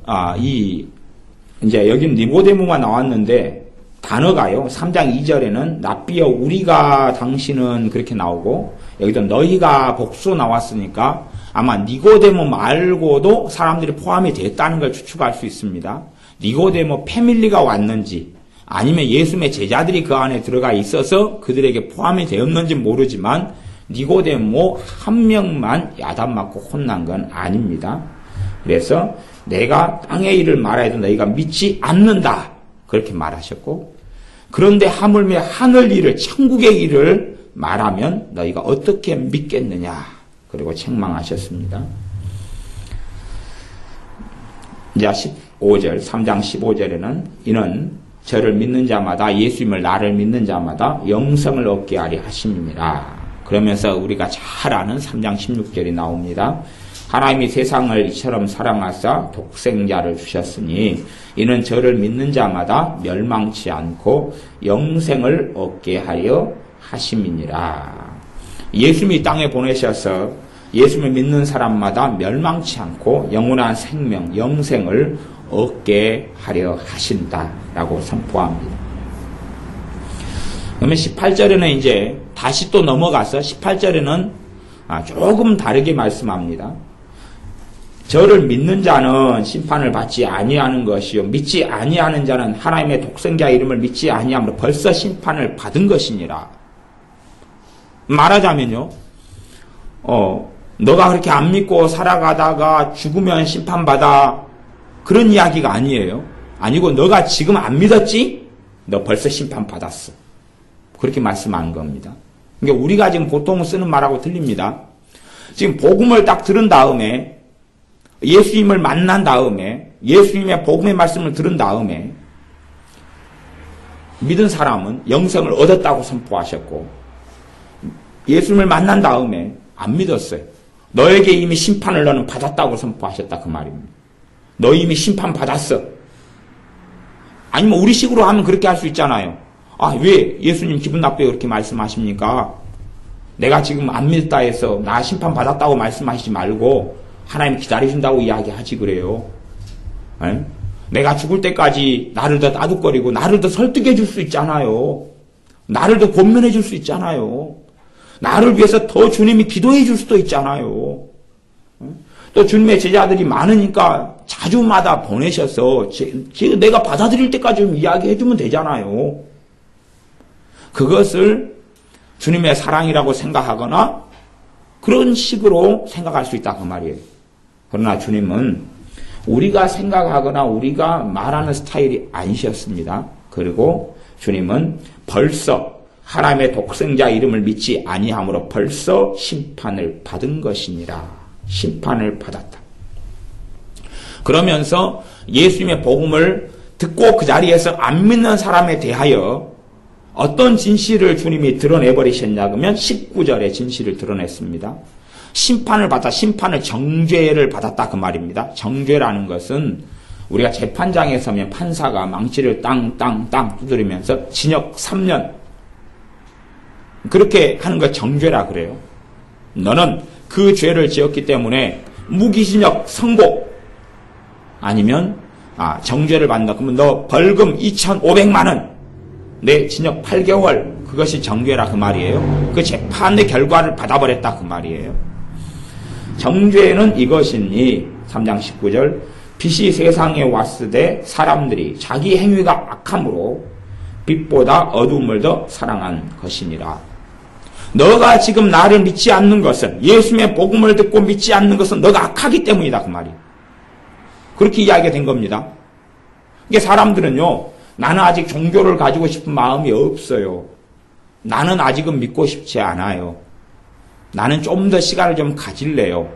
이제 여기 니고데모가 나왔는데 단어가요, 3장 2절에는 납비여 우리가 당신은 그렇게 나오고 여기도 너희가 복수로 나왔으니까 아마 니고데모 말고도 사람들이 포함이 됐다는 걸 추측할 수 있습니다. 니고데모 패밀리가 왔는지 아니면 예수님의 제자들이 그 안에 들어가 있어서 그들에게 포함이 되었는지 모르지만 니고데모 한 명만 야단 맞고 혼난 건 아닙니다. 그래서 내가 땅의 일을 말해도 너희가 믿지 않는다, 그렇게 말하셨고, 그런데 하물며 하늘 일을, 천국의 일을 말하면 너희가 어떻게 믿겠느냐, 그리고 책망하셨습니다. 이제 15절, 3장 15절에는 이는 저를 믿는 자마다, 예수님을 나를 믿는 자마다 영생을 얻게 하리 하심이니라. 그러면서 우리가 잘 아는 3장 16절이 나옵니다. 하나님이 세상을 이처럼 사랑하사 독생자를 주셨으니 이는 저를 믿는 자마다 멸망치 않고 영생을 얻게 하려 하심이니라. 예수님이 땅에 보내셔서 예수님을 믿는 사람마다 멸망치 않고 영원한 생명, 영생을 얻게 하려 하신다라고 선포합니다. 그러면 18절에는 이제 다시 또 넘어가서 18절에는 조금 다르게 말씀합니다. 저를 믿는 자는 심판을 받지 아니하는 것이요 믿지 아니하는 자는 하나님의 독생자 이름을 믿지 아니함으로 벌써 심판을 받은 것이니라. 말하자면요, 너가 그렇게 안 믿고 살아가다가 죽으면 심판받아, 그런 이야기가 아니에요. 아니고 너가 지금 안 믿었지? 너 벌써 심판받았어. 그렇게 말씀하는 겁니다. 그러니까 우리가 지금 보통 쓰는 말하고 틀립니다. 지금 복음을 딱 들은 다음에, 예수님을 만난 다음에, 예수님의 복음의 말씀을 들은 다음에 믿은 사람은 영생을 얻었다고 선포하셨고, 예수님을 만난 다음에 안 믿었어요. 너에게 이미 심판을 너는 받았다고 선포하셨다, 그 말입니다. 너 이미 심판 받았어. 아니면 우리식으로 하면 그렇게 할 수 있잖아요. 아, 왜 예수님 기분 나쁘게 그렇게 말씀하십니까? 내가 지금 안 믿었다 해서 나 심판 받았다고 말씀하시지 말고 하나님 기다려준다고 이야기하지 그래요. 에? 내가 죽을 때까지 나를 더 따둑거리고 나를 더 설득해 줄 수 있잖아요. 나를 더 권면해 줄 수 있잖아요. 나를 위해서 더 주님이 기도해 줄 수도 있잖아요. 또 주님의 제자들이 많으니까 자주마다 보내셔서 내가 받아들일 때까지 좀 이야기해 주면 되잖아요. 그것을 주님의 사랑이라고 생각하거나 그런 식으로 생각할 수 있다, 그 말이에요. 그러나 주님은 우리가 생각하거나 우리가 말하는 스타일이 아니셨습니다. 그리고 주님은 벌써 하나님의 독생자 이름을 믿지 아니함으로 벌써 심판을 받은 것이니라. 심판을 받았다. 그러면서 예수님의 복음을 듣고 그 자리에서 안 믿는 사람에 대하여 어떤 진실을 주님이 드러내버리셨냐 그러면 19절에 진실을 드러냈습니다. 심판을 받아, 심판을 정죄를 받았다, 그 말입니다. 정죄라는 것은 우리가 재판장에 서면 판사가 망치를 땅 두드리면서 징역 3년 그렇게 하는 것 정죄라 그래요. 너는 그 죄를 지었기 때문에 무기징역 선고, 아니면 정죄를 받는다. 그러면 너 벌금 2,500만 원, 내 징역 8개월, 그것이 정죄라 그 말이에요. 그 재판의 결과를 받아버렸다, 그 말이에요. 정죄는 이것이니 3장 19절 빛이 세상에 왔으되 사람들이 자기 행위가 악함으로 빛보다 어두움을 더 사랑한 것이니라. 너가 지금 나를 믿지 않는 것은, 예수님의 복음을 듣고 믿지 않는 것은 너가 악하기 때문이다, 그 말이에요. 그렇게 이야기가 된 겁니다. 이게 사람들은요, 나는 아직 종교를 가지고 싶은 마음이 없어요. 나는 아직은 믿고 싶지 않아요. 나는 좀 더 시간을 좀 가질래요.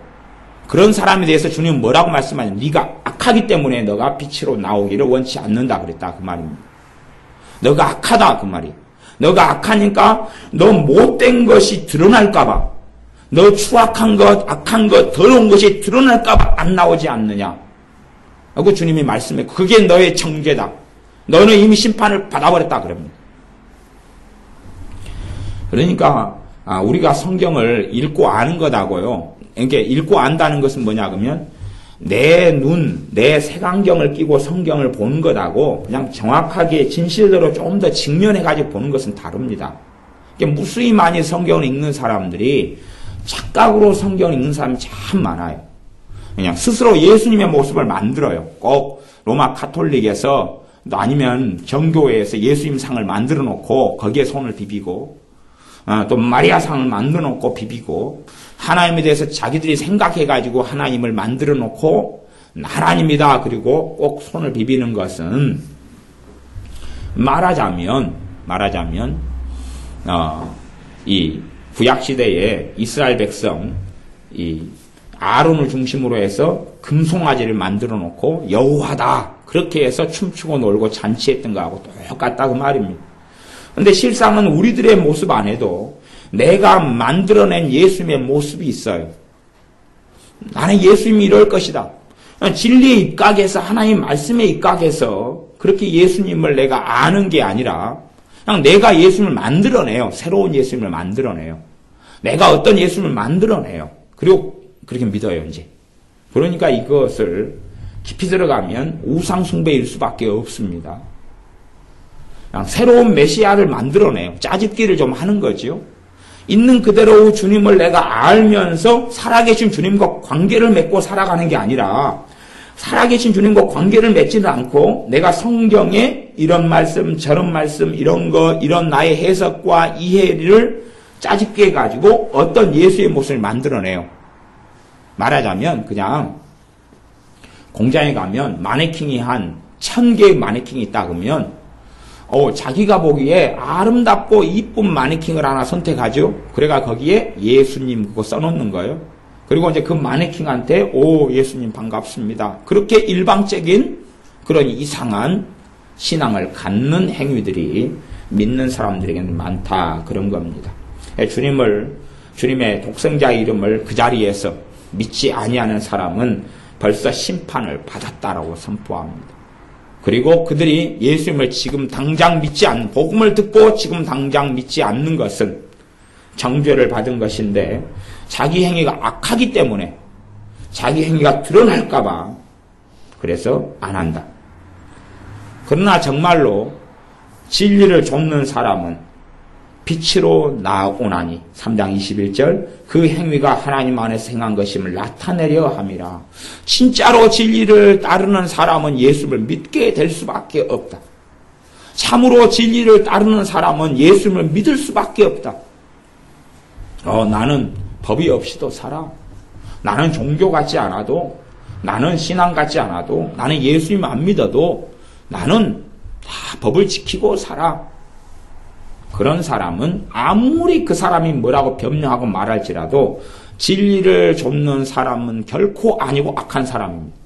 그런 사람에 대해서 주님은 뭐라고 말씀하냐면, 네가 악하기 때문에 너가 빛으로 나오기를 원치 않는다 그랬다, 그 말입니다. 너가 악하다, 그 말이에요. 너가 악하니까 너 못된 것이 드러날까봐, 너 추악한 것, 악한 것, 더러운 것이 드러날까봐 안 나오지 않느냐. 하고 주님이 말씀해. 그게 너의 정죄다. 너는 이미 심판을 받아버렸다 그럽니다. 그러니까 우리가 성경을 읽고 아는 것하고요. 그러니까 읽고 안다는 것은 뭐냐 그러면 내 눈, 내 색안경을 끼고 성경을 보는 것하고 그냥 정확하게 진실대로 좀 더 직면해가지고 보는 것은 다릅니다. 그러니까 무수히 많이 성경을 읽는 사람들이 착각으로 성경을 읽는 사람이 참 많아요. 그냥 스스로 예수님의 모습을 만들어요. 꼭 로마 카톨릭에서 아니면 정교회에서 예수님 상을 만들어 놓고 거기에 손을 비비고 또 마리아 상을 만들어 놓고 비비고 하나님에 대해서 자기들이 생각해가지고 하나님을 만들어 놓고 하나님이다 그리고 꼭 손을 비비는 것은 말하자면 이 구약시대에 이스라엘 백성 이 아론을 중심으로 해서 금송아지를 만들어 놓고 여호와다 그렇게 해서 춤추고 놀고 잔치했던 거하고 똑같다 그 말입니다. 근데 실상은 우리들의 모습 안에도 내가 만들어낸 예수님의 모습이 있어요. 나는 예수님이 이럴 것이다. 진리에 입각해서 하나님 말씀에 입각해서 그렇게 예수님을 내가 아는 게 아니라 그냥 내가 예수님을 만들어내요. 새로운 예수님을 만들어내요. 내가 어떤 예수님을 만들어내요. 그리고 그렇게 믿어요, 이제. 그러니까 이것을 깊이 들어가면 우상숭배일 수밖에 없습니다. 그냥 새로운 메시아를 만들어내요. 짜집기를 좀 하는 거죠. 있는 그대로 주님을 내가 알면서 살아계신 주님과 관계를 맺고 살아가는 게 아니라 살아계신 주님과 관계를 맺지는 않고 내가 성경에 이런 말씀 저런 말씀 이런 나의 해석과 이해를 짜집게 해가지고 어떤 예수의 모습을 만들어내요. 말하자면 그냥 공장에 가면 마네킹이 한 1000개의 마네킹이 있다 그러면 자기가 보기에 아름답고 이쁜 마네킹을 하나 선택하죠. 그래가 거기에 예수님 그거 써놓는 거예요. 그리고 이제 그 마네킹한테 예수님 반갑습니다. 그렇게 일방적인 그런 이상한 신앙을 갖는 행위들이 믿는 사람들에게는 많다 그런 겁니다. 주님의 독생자 이름을 그 자리에서 믿지 아니하는 사람은 벌써 심판을 받았다라고 선포합니다. 그리고 그들이 예수님을 지금 당장 복음을 듣고 지금 당장 믿지 않는 것은 정죄를 받은 것인데 자기 행위가 악하기 때문에 자기 행위가 드러날까봐 그래서 안 한다. 그러나 정말로 진리를 좇는 사람은 빛으로 나오나니 3장 21절 그 행위가 하나님 안에서 행한 것임을 나타내려 함이라. 진짜로 진리를 따르는 사람은 예수를 믿게 될 수밖에 없다. 참으로 진리를 따르는 사람은 예수를 믿을 수밖에 없다. 나는 법이 없이도 살아. 나는 종교 같지 않아도, 나는 신앙 같지 않아도, 나는 예수님 안 믿어도 나는 다 법을 지키고 살아. 그런 사람은 아무리 그 사람이 뭐라고 변명하고 말할지라도 진리를 좇는 사람은 결코 아니고 악한 사람입니다.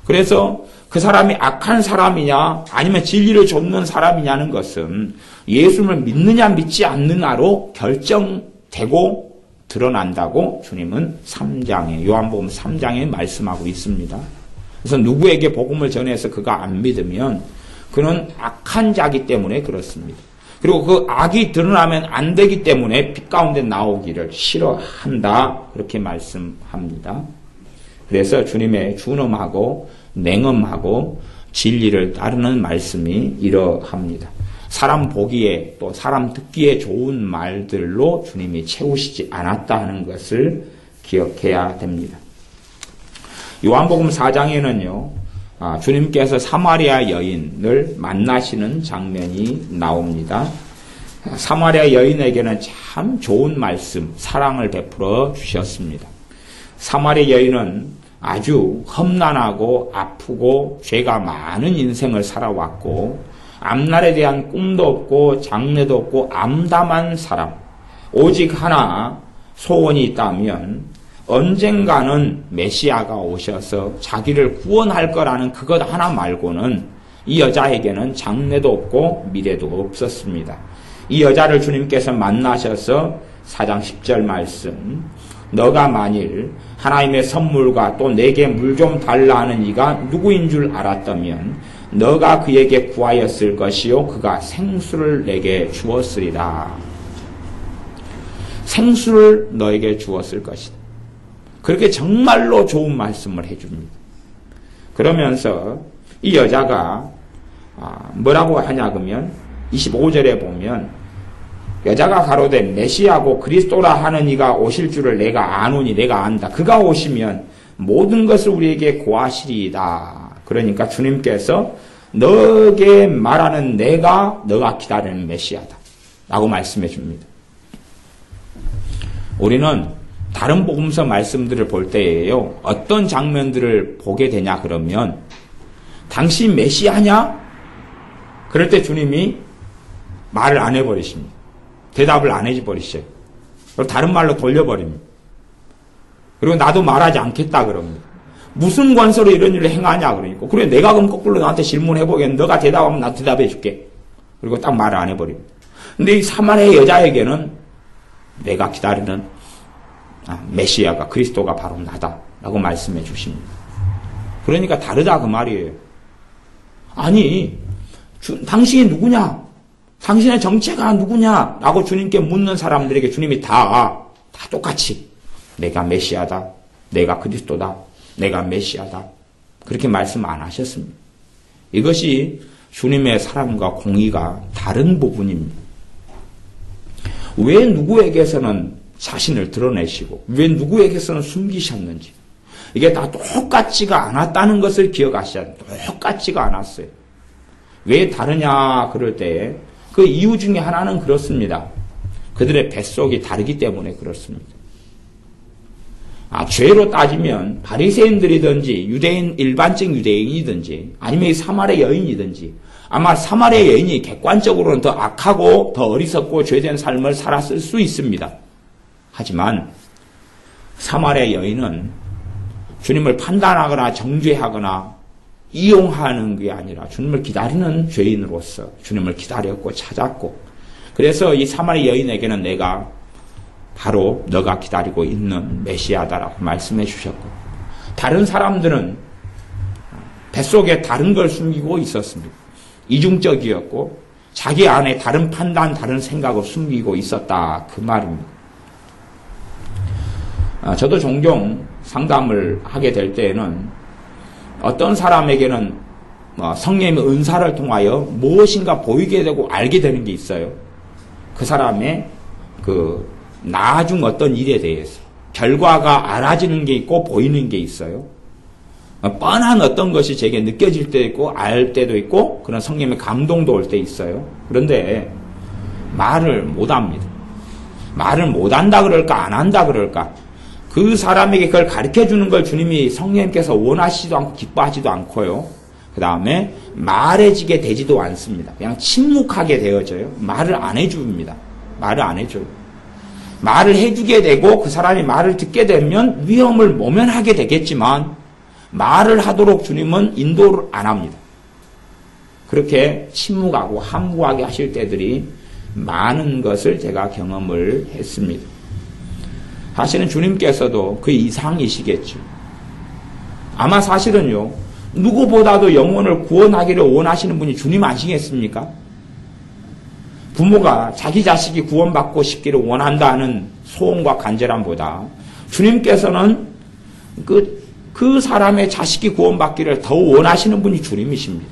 그래서 그 사람이 악한 사람이냐 아니면 진리를 좇는 사람이냐는 것은 예수를 믿느냐 믿지 않느냐로 결정되고 드러난다고 주님은 요한복음 3장에 말씀하고 있습니다. 그래서 누구에게 복음을 전해서 그가 안 믿으면 그는 악한 자기 때문에 그렇습니다. 그리고 그 악이 드러나면 안 되기 때문에 빛 가운데 나오기를 싫어한다. 그렇게 말씀합니다. 그래서 주님의 준엄하고 냉엄하고 진리를 따르는 말씀이 이러합니다. 사람 보기에 또 사람 듣기에 좋은 말들로 주님이 채우시지 않았다 하는 것을 기억해야 됩니다. 요한복음 4장에는요. 주님께서 사마리아 여인을 만나시는 장면이 나옵니다. 사마리아 여인에게는 참 좋은 말씀, 사랑을 베풀어 주셨습니다. 사마리아 여인은 아주 험난하고 아프고 죄가 많은 인생을 살아왔고 앞날에 대한 꿈도 없고 장래도 없고 암담한 사람, 오직 하나 소원이 있다면 언젠가는 메시아가 오셔서 자기를 구원할 거라는 그것 하나 말고는 이 여자에게는 장래도 없고 미래도 없었습니다. 이 여자를 주님께서 만나셔서 4장 10절 말씀, 너가 만일 하나님의 선물과 또 내게 물 좀 달라 하는 이가 누구인 줄 알았다면 너가 그에게 구하였을 것이요 그가 생수를 내게 주었으리라. 생수를 너에게 주었을 것이다. 그렇게 정말로 좋은 말씀을 해줍니다. 그러면서 이 여자가 뭐라고 하냐 그러면 25절에 보면 여자가 가로되 메시아고 그리스도라 하는 이가 오실 줄을 내가 아노니 내가 안다. 그가 오시면 모든 것을 우리에게 고하시리이다. 그러니까 주님께서 너에게 말하는 너가 기다리는 메시아다 라고 말씀해 줍니다. 우리는 다른 복음서 말씀들을 볼 때에요. 어떤 장면들을 보게 되냐 그러면 당신 메시아냐? 그럴 때 주님이 말을 안 해버리십니다. 대답을 안 해버리셔요. 그리고 다른 말로 돌려버립니다. 그리고 나도 말하지 않겠다 그럽니다. 무슨 권세로 이런 일을 행하냐 그러니까 그래 내가 그럼 거꾸로 너한테 질문해보겠는데 너가 대답하면 나도 대답해줄게. 그리고 딱 말을 안 해버립니다. 근데 이 사마리아 여자에게는 내가 기다리는 메시아가 그리스도가 바로 나다 라고 말씀해 주십니다. 그러니까 다르다 그 말이에요. 아니 당신이 누구냐? 당신의 정체가 누구냐? 라고 주님께 묻는 사람들에게 주님이 다 똑같이 내가 메시아다, 내가 그리스도다, 내가 메시아다 그렇게 말씀 안 하셨습니다. 이것이 주님의 사랑과 공의가 다른 부분입니다. 왜 누구에게서는 자신을 드러내시고 왜 누구에게서는 숨기셨는지 이게 다 똑같지가 않았다는 것을 기억하셔야 돼요. 똑같지가 않았어요. 왜 다르냐 그럴 때 그 이유 중에 하나는 그렇습니다. 그들의 뱃속이 다르기 때문에 그렇습니다. 죄로 따지면 바리새인들이든지 일반적 유대인이든지 아니면 이 사마리아 여인이든지 아마 사마리아 여인이 객관적으로는 더 악하고 더 어리석고 죄된 삶을 살았을 수 있습니다. 하지만 사마리아 여인은 주님을 판단하거나 정죄하거나 이용하는 게 아니라 주님을 기다리는 죄인으로서 주님을 기다렸고 찾았고 그래서 이 사마리아 여인에게는 내가 바로 너가 기다리고 있는 메시아다라고 말씀해 주셨고 다른 사람들은 뱃속에 다른 걸 숨기고 있었습니다. 이중적이었고 자기 안에 다른 판단, 다른 생각을 숨기고 있었다 그 말입니다. 저도 종종 상담을 하게 될 때에는 어떤 사람에게는 성령의 은사를 통하여 무엇인가 보이게 되고 알게 되는 게 있어요. 그 사람의 나중 어떤 일에 대해서 결과가 알아지는 게 있고 보이는 게 있어요. 뻔한 어떤 것이 제게 느껴질 때 있고 알 때도 있고 그런 성령의 감동도 올 때 있어요. 그런데 말을 못합니다. 말을 못한다 그럴까 안 한다 그럴까 그 사람에게 그걸 가르쳐주는 걸 주님이 성령님께서 원하시지도 않고 기뻐하지도 않고요. 그 다음에 말해지게 되지도 않습니다. 그냥 침묵하게 되어져요. 말을 안 해줍니다. 말을 안 해줘요. 말을 해주게 되고 그 사람이 말을 듣게 되면 위험을 모면하게 되겠지만 말을 하도록 주님은 인도를 안 합니다. 그렇게 침묵하고 함구하게 하실 때들이 많은 것을 제가 경험을 했습니다. 사실은 주님께서도 그 이상이시겠죠. 아마 사실은요, 누구보다도 영혼을 구원하기를 원하시는 분이 주님 아시겠습니까? 부모가 자기 자식이 구원받고 싶기를 원한다는 소원과 간절함보다 주님께서는 그 사람의 자식이 구원받기를 더 원하시는 분이 주님이십니다.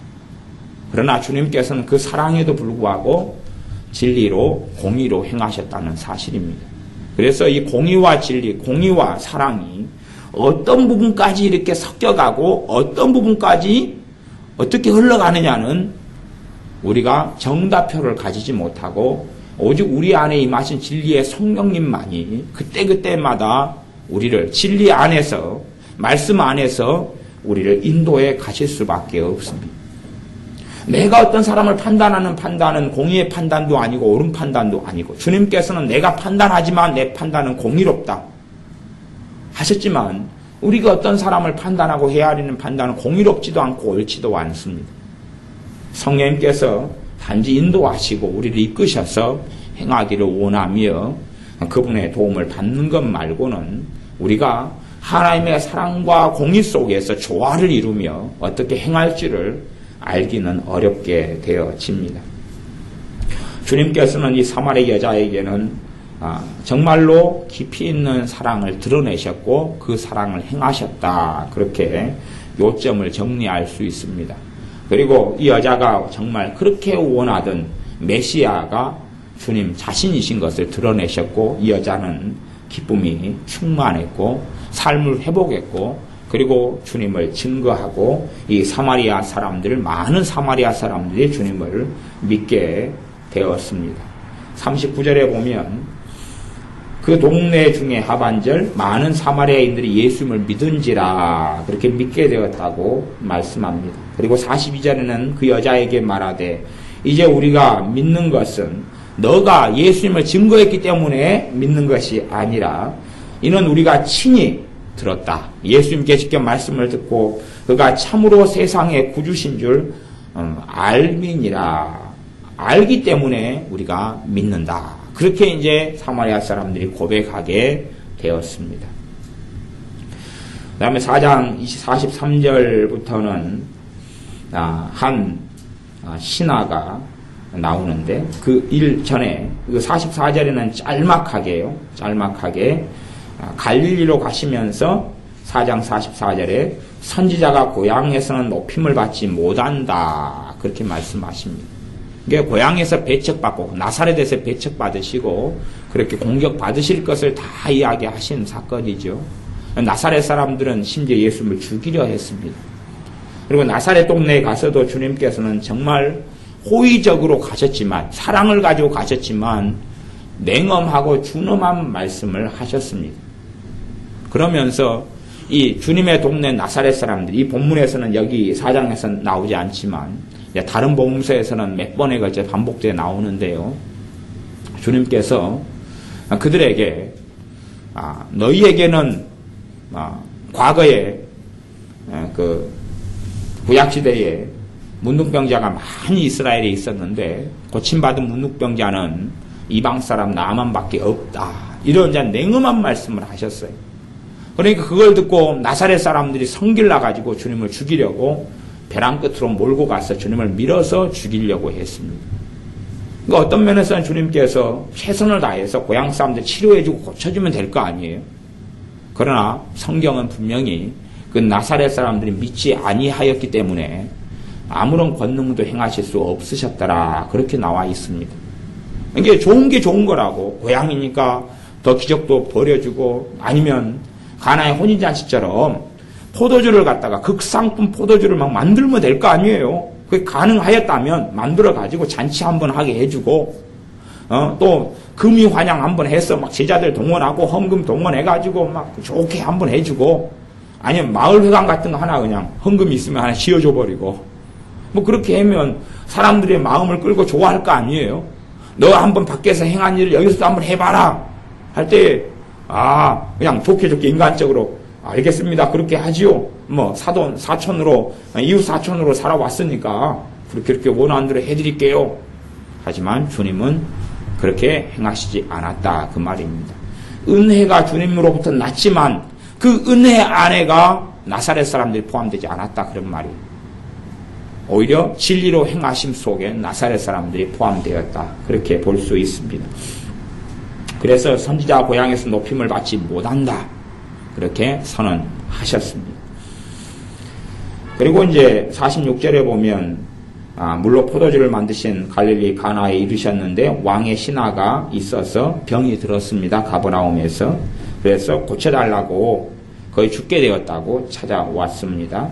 그러나 주님께서는 그 사랑에도 불구하고 진리로 공의로 행하셨다는 사실입니다. 그래서 이 공의와 진리, 공의와 사랑이 어떤 부분까지 이렇게 섞여가고 어떤 부분까지 어떻게 흘러가느냐는 우리가 정답표를 가지지 못하고 오직 우리 안에 임하신 진리의 성령님만이 그때그때마다 우리를 진리 안에서 말씀 안에서 우리를 인도해 가실 수밖에 없습니다. 내가 어떤 사람을 판단하는 판단은 공의의 판단도 아니고 옳은 판단도 아니고 주님께서는 내가 판단하지만 내 판단은 공의롭다 하셨지만 우리가 어떤 사람을 판단하고 헤아리는 판단은 공의롭지도 않고 옳지도 않습니다. 성령님께서 단지 인도하시고 우리를 이끄셔서 행하기를 원하며 그분의 도움을 받는 것 말고는 우리가 하나님의 사랑과 공의 속에서 조화를 이루며 어떻게 행할지를 알기는 어렵게 되어집니다. 주님께서는 이 사마리아 여자에게는 정말로 깊이 있는 사랑을 드러내셨고 그 사랑을 행하셨다. 그렇게 요점을 정리할 수 있습니다. 그리고 이 여자가 정말 그렇게 원하던 메시아가 주님 자신이신 것을 드러내셨고 이 여자는 기쁨이 충만했고 삶을 회복했고 그리고 주님을 증거하고 이 사마리아 사람들, 많은 사마리아 사람들이 주님을 믿게 되었습니다. 39절에 보면 그 동네 중에 하반절 많은 사마리아인들이 예수님을 믿은지라 그렇게 믿게 되었다고 말씀합니다. 그리고 42절에는 그 여자에게 말하되 이제 우리가 믿는 것은 너가 예수님을 증거했기 때문에 믿는 것이 아니라 이는 우리가 친히 들었다. 예수님께 직접 말씀을 듣고 그가 참으로 세상의 구주신 줄 알미니라. 알기 때문에 우리가 믿는다. 그렇게 이제 사마리아 사람들이 고백하게 되었습니다. 그 다음에 4장 43절부터는 한 신하가 나오는데 그 일 전에 그 44절에는 짤막하게 갈릴리로 가시면서 4장 44절에 선지자가 고향에서는 높임을 받지 못한다. 그렇게 말씀하십니다. 이게 고향에서 배척받고 나사렛에서 배척받으시고 그렇게 공격받으실 것을 다 이야기하신 사건이죠. 나사렛 사람들은 심지어 예수님을 죽이려 했습니다. 그리고 나사렛 동네에 가서도 주님께서는 정말 호의적으로 가셨지만 사랑을 가지고 가셨지만 냉엄하고 준엄한 말씀을 하셨습니다. 그러면서 이 주님의 동네 나사렛 사람들, 이 본문에서는 여기 4장에서는 나오지 않지만 다른 복음서에서는 몇 번에 걸쳐 반복되어 나오는데요. 주님께서 그들에게 너희에게는 과거에 그 구약시대에 문둥병자가 많이 이스라엘에 있었는데 고침받은 문둥병자는 이방사람 나만밖에 없다. 이런 냉엄한 말씀을 하셨어요. 그러니까 그걸 듣고 나사렛 사람들이 성길 나가지고 주님을 죽이려고 벼랑 끝으로 몰고 가서 주님을 밀어서 죽이려고 했습니다. 그러니까 어떤 면에서는 주님께서 최선을 다해서 고향 사람들 치료해주고 고쳐주면 될 거 아니에요. 그러나 성경은 분명히 그 나사렛 사람들이 믿지 아니하였기 때문에 아무런 권능도 행하실 수 없으셨더라. 그렇게 나와 있습니다. 이게 좋은 게 좋은 거라고. 고향이니까 더 기적도 벌여주고 아니면 가나의 혼인잔치처럼 포도주를 갖다가 극상품 포도주를 막 만들면 될 거 아니에요. 그게 가능하였다면 만들어가지고 잔치 한번 하게 해주고 또 금이 환양 한번 해서 막 제자들 동원하고 헌금 동원해가지고 막 좋게 한번 해주고 아니면 마을회관 같은 거 하나 그냥 헌금이 있으면 하나 씌워줘 버리고 뭐 그렇게 하면 사람들의 마음을 끌고 좋아할 거 아니에요. 너 한번 밖에서 행한 일을 여기서도 한번 해봐라 할 때 그냥 좋게 인간적으로 알겠습니다. 그렇게 하지요. 뭐 사촌으로 이웃 사촌으로 살아왔으니까 그렇게 원하는 대로 해드릴게요. 하지만 주님은 그렇게 행하시지 않았다 그 말입니다. 은혜가 주님으로부터 났지만 그 은혜 안에가 나사렛 사람들이 포함되지 않았다 그런 말이에요. 오히려 진리로 행하심 속에 나사렛 사람들이 포함되었다 그렇게 볼 수 있습니다. 그래서 선지자 고향에서 높임을 받지 못한다 그렇게 선언하셨습니다. 그리고 이제 46절에 보면 물로 포도주를 만드신 갈릴리 가나에 이르셨는데 왕의 신하가 있어서 병이 들었습니다. 가버나움에서. 그래서 고쳐달라고 거의 죽게 되었다고 찾아왔습니다.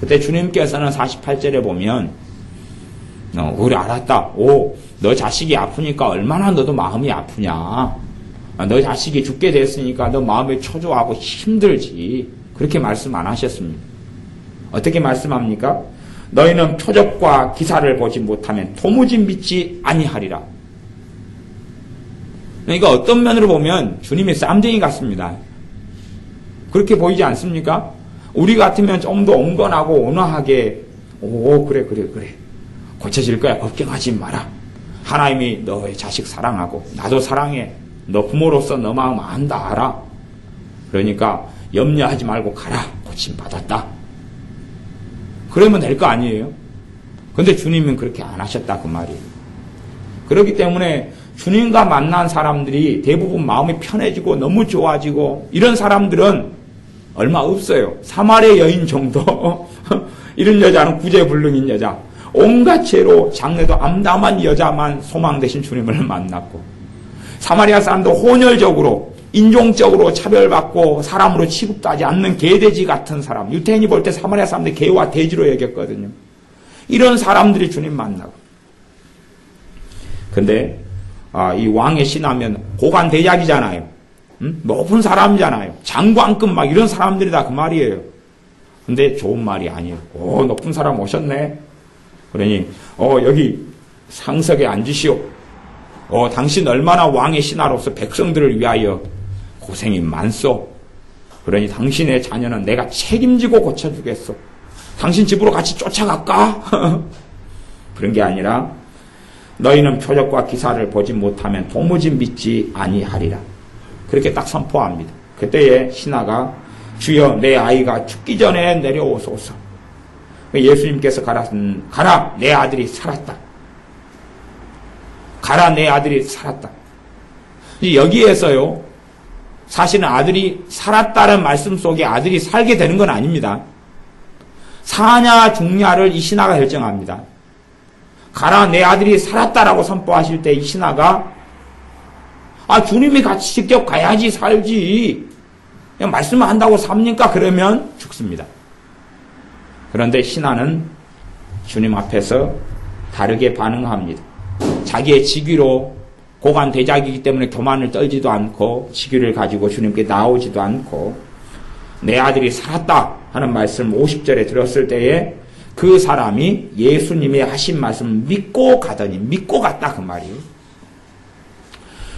그때 주님께서는 48절에 보면 그래 알았다. 너 자식이 아프니까 얼마나 너도 마음이 아프냐. 너 자식이 죽게 됐으니까 너 마음이 초조하고 힘들지. 그렇게 말씀 안 하셨습니다. 어떻게 말씀합니까? 너희는 표적과 기사를 보지 못하면 도무지 믿지 아니하리라. 그러니까 어떤 면으로 보면 주님이 쌈쟁이 같습니다. 그렇게 보이지 않습니까? 우리 같으면 좀 더 온건하고 온화하게 그래 고쳐질 거야. 걱정하지 마라. 하나님이 너의 자식 사랑하고 나도 사랑해. 너 부모로서 너 마음 안다 알아. 그러니까 염려하지 말고 가라. 고침받았다. 그러면 될 거 아니에요. 근데 주님은 그렇게 안 하셨다 그 말이에요. 그렇기 때문에 주님과 만난 사람들이 대부분 마음이 편해지고 너무 좋아지고 이런 사람들은 얼마 없어요. 사마리아 여인 정도 이런 여자는 구제불능인 여자 온갖 죄로 장래도 암담한 여자만 소망 되신 주님을 만났고 사마리아 사람도 혼혈적으로 인종적으로 차별받고 사람으로 취급도 하지 않는 개돼지 같은 사람 유태인이 볼 때 사마리아 사람들 개와 돼지로 여겼거든요. 이런 사람들이 주님 만나고 근데 이 왕의 신하면 고관 대작이잖아요. 높은 사람이잖아요. 장관급 막 이런 사람들이다 그 말이에요. 근데 좋은 말이 아니에요. 높은 사람 오셨네. 그러니 여기 상석에 앉으시오. 당신 얼마나 왕의 신하로서 백성들을 위하여 고생이 많소. 그러니 당신의 자녀는 내가 책임지고 고쳐주겠소. 당신 집으로 같이 쫓아갈까? 그런 게 아니라 너희는 표적과 기사를 보지 못하면 도무지 믿지 아니하리라. 그렇게 딱 선포합니다. 그때에 신하가 주여 내 아이가 죽기 전에 내려오소서. 예수님께서 가라 내 아들이 살았다. 가라 내 아들이 살았다. 여기에서요 사실은 아들이 살았다는 말씀 속에 아들이 살게 되는 건 아닙니다. 사냐 죽냐를 이 신하가 결정합니다. 가라 내 아들이 살았다라고 선포하실 때 이 신하가 주님이 같이 직접 가야지 살지. 그냥 말씀을 한다고 삽니까? 그러면 죽습니다. 그런데 신하는 주님 앞에서 다르게 반응합니다. 자기의 직위로 고관 대작이기 때문에 교만을 떨지도 않고 직위를 가지고 주님께 나오지도 않고 내 아들이 살았다 하는 말씀 50절에 들었을 때에 그 사람이 예수님이 하신 말씀을 믿고 가더니 믿고 갔다 그 말이에요.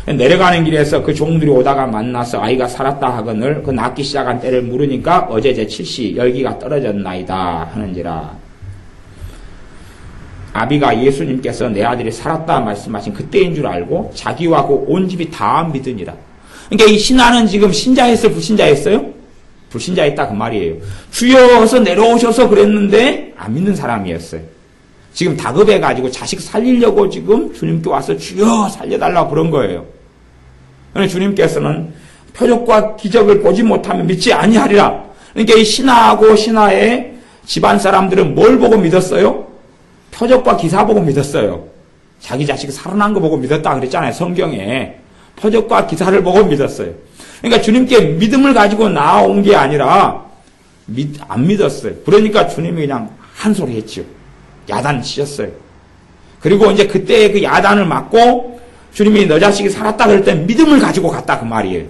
내려가는 길에서 그 종들이 오다가 만나서 아이가 살았다 하거늘 그 낳기 시작한 때를 물으니까 어제 제 7시 열기가 떨어졌나이다 하는지라. 아비가 예수님께서 내 아들이 살았다 말씀하신 그때인 줄 알고 자기와 그 온 집이 다 믿으니라. 그러니까 이 신하는 지금 신자였어요? 불신자였어요? 불신자였다 그 말이에요. 주여서 내려오셔서 그랬는데 안 믿는 사람이었어요. 지금 다급해가지고 자식 살리려고 지금 주님께 와서 주여 살려달라고 그런 거예요. 그런데 주님께서는 표적과 기적을 보지 못하면 믿지 아니하리라. 그러니까 이 신하하고 신하의 집안 사람들은 뭘 보고 믿었어요? 표적과 기사 보고 믿었어요. 자기 자식 살아난 거 보고 믿었다 그랬잖아요. 성경에. 표적과 기사를 보고 믿었어요. 그러니까 주님께 믿음을 가지고 나온 게 아니라 안 믿었어요. 그러니까 주님이 그냥 한 소리 했죠. 야단 치셨어요. 그리고 이제 그때 그 야단을 맞고 주님이 너 자식이 살았다 그럴 때 믿음을 가지고 갔다 그 말이에요.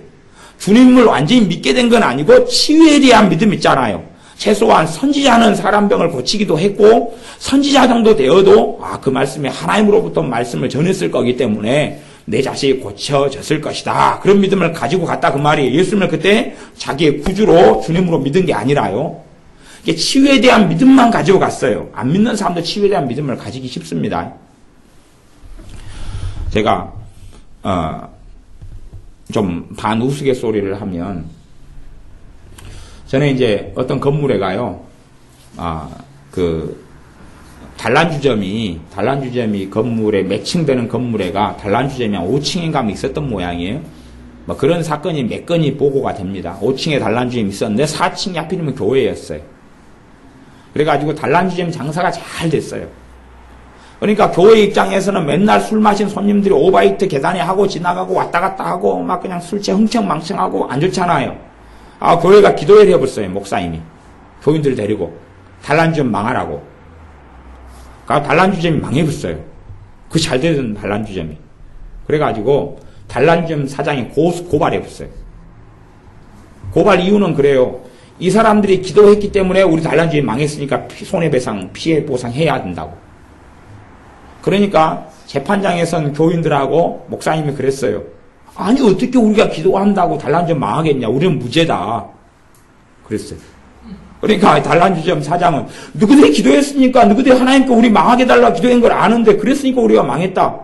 주님을 완전히 믿게 된 건 아니고 치유에 대한 믿음 있잖아요. 최소한 선지자는 사람 병을 고치기도 했고 선지자 정도 되어도 그 말씀이 하나님으로부터 말씀을 전했을 거기 때문에 내 자식이 고쳐졌을 것이다. 그런 믿음을 가지고 갔다 그 말이에요. 예수님을 그때 자기의 구주로 주님으로 믿은 게 아니라요. 이게 치유에 대한 믿음만 가지고 갔어요. 안 믿는 사람도 치유에 대한 믿음을 가지기 쉽습니다. 제가 좀 반우스갯소리를 하면 저는 이제 어떤 건물에 가요. 단란주점이 건물에 매칭되는 건물에가 단란주점이 한 5층인가 있었던 모양이에요. 뭐 그런 사건이 몇 건이 보고가 됩니다. 5층에 단란주점이 있었는데 4층이 하필이면 교회였어요. 그래가지고 단란주점 장사가 잘 됐어요. 그러니까 교회 입장에서는 맨날 술 마신 손님들이 오바이트 계단에 하고 지나가고 왔다 갔다 하고 막 그냥 술취 흥청망청하고 안 좋잖아요. 교회가 기도회를 해버렸어요. 목사님이. 교인들 데리고. 단란주점 망하라고. 단란주점이 망해버렸어요. 그 잘 되던 단란주점이. 그래가지고 단란주점 사장이 고발해버렸어요. 고발 이유는 그래요. 이 사람들이 기도했기 때문에 우리 단란주점이 망했으니까 손해배상, 피해보상 해야 된다고. 그러니까 재판장에선 교인들하고 목사님이 그랬어요. 아니 어떻게 우리가 기도한다고 단란주점 망하겠냐. 우리는 무죄다. 그랬어요. 그러니까 단란주점 사장은 너희들이 기도했으니까 너희들이 하나님께 우리 망하게 달라고 기도한 걸 아는데 그랬으니까 우리가 망했다.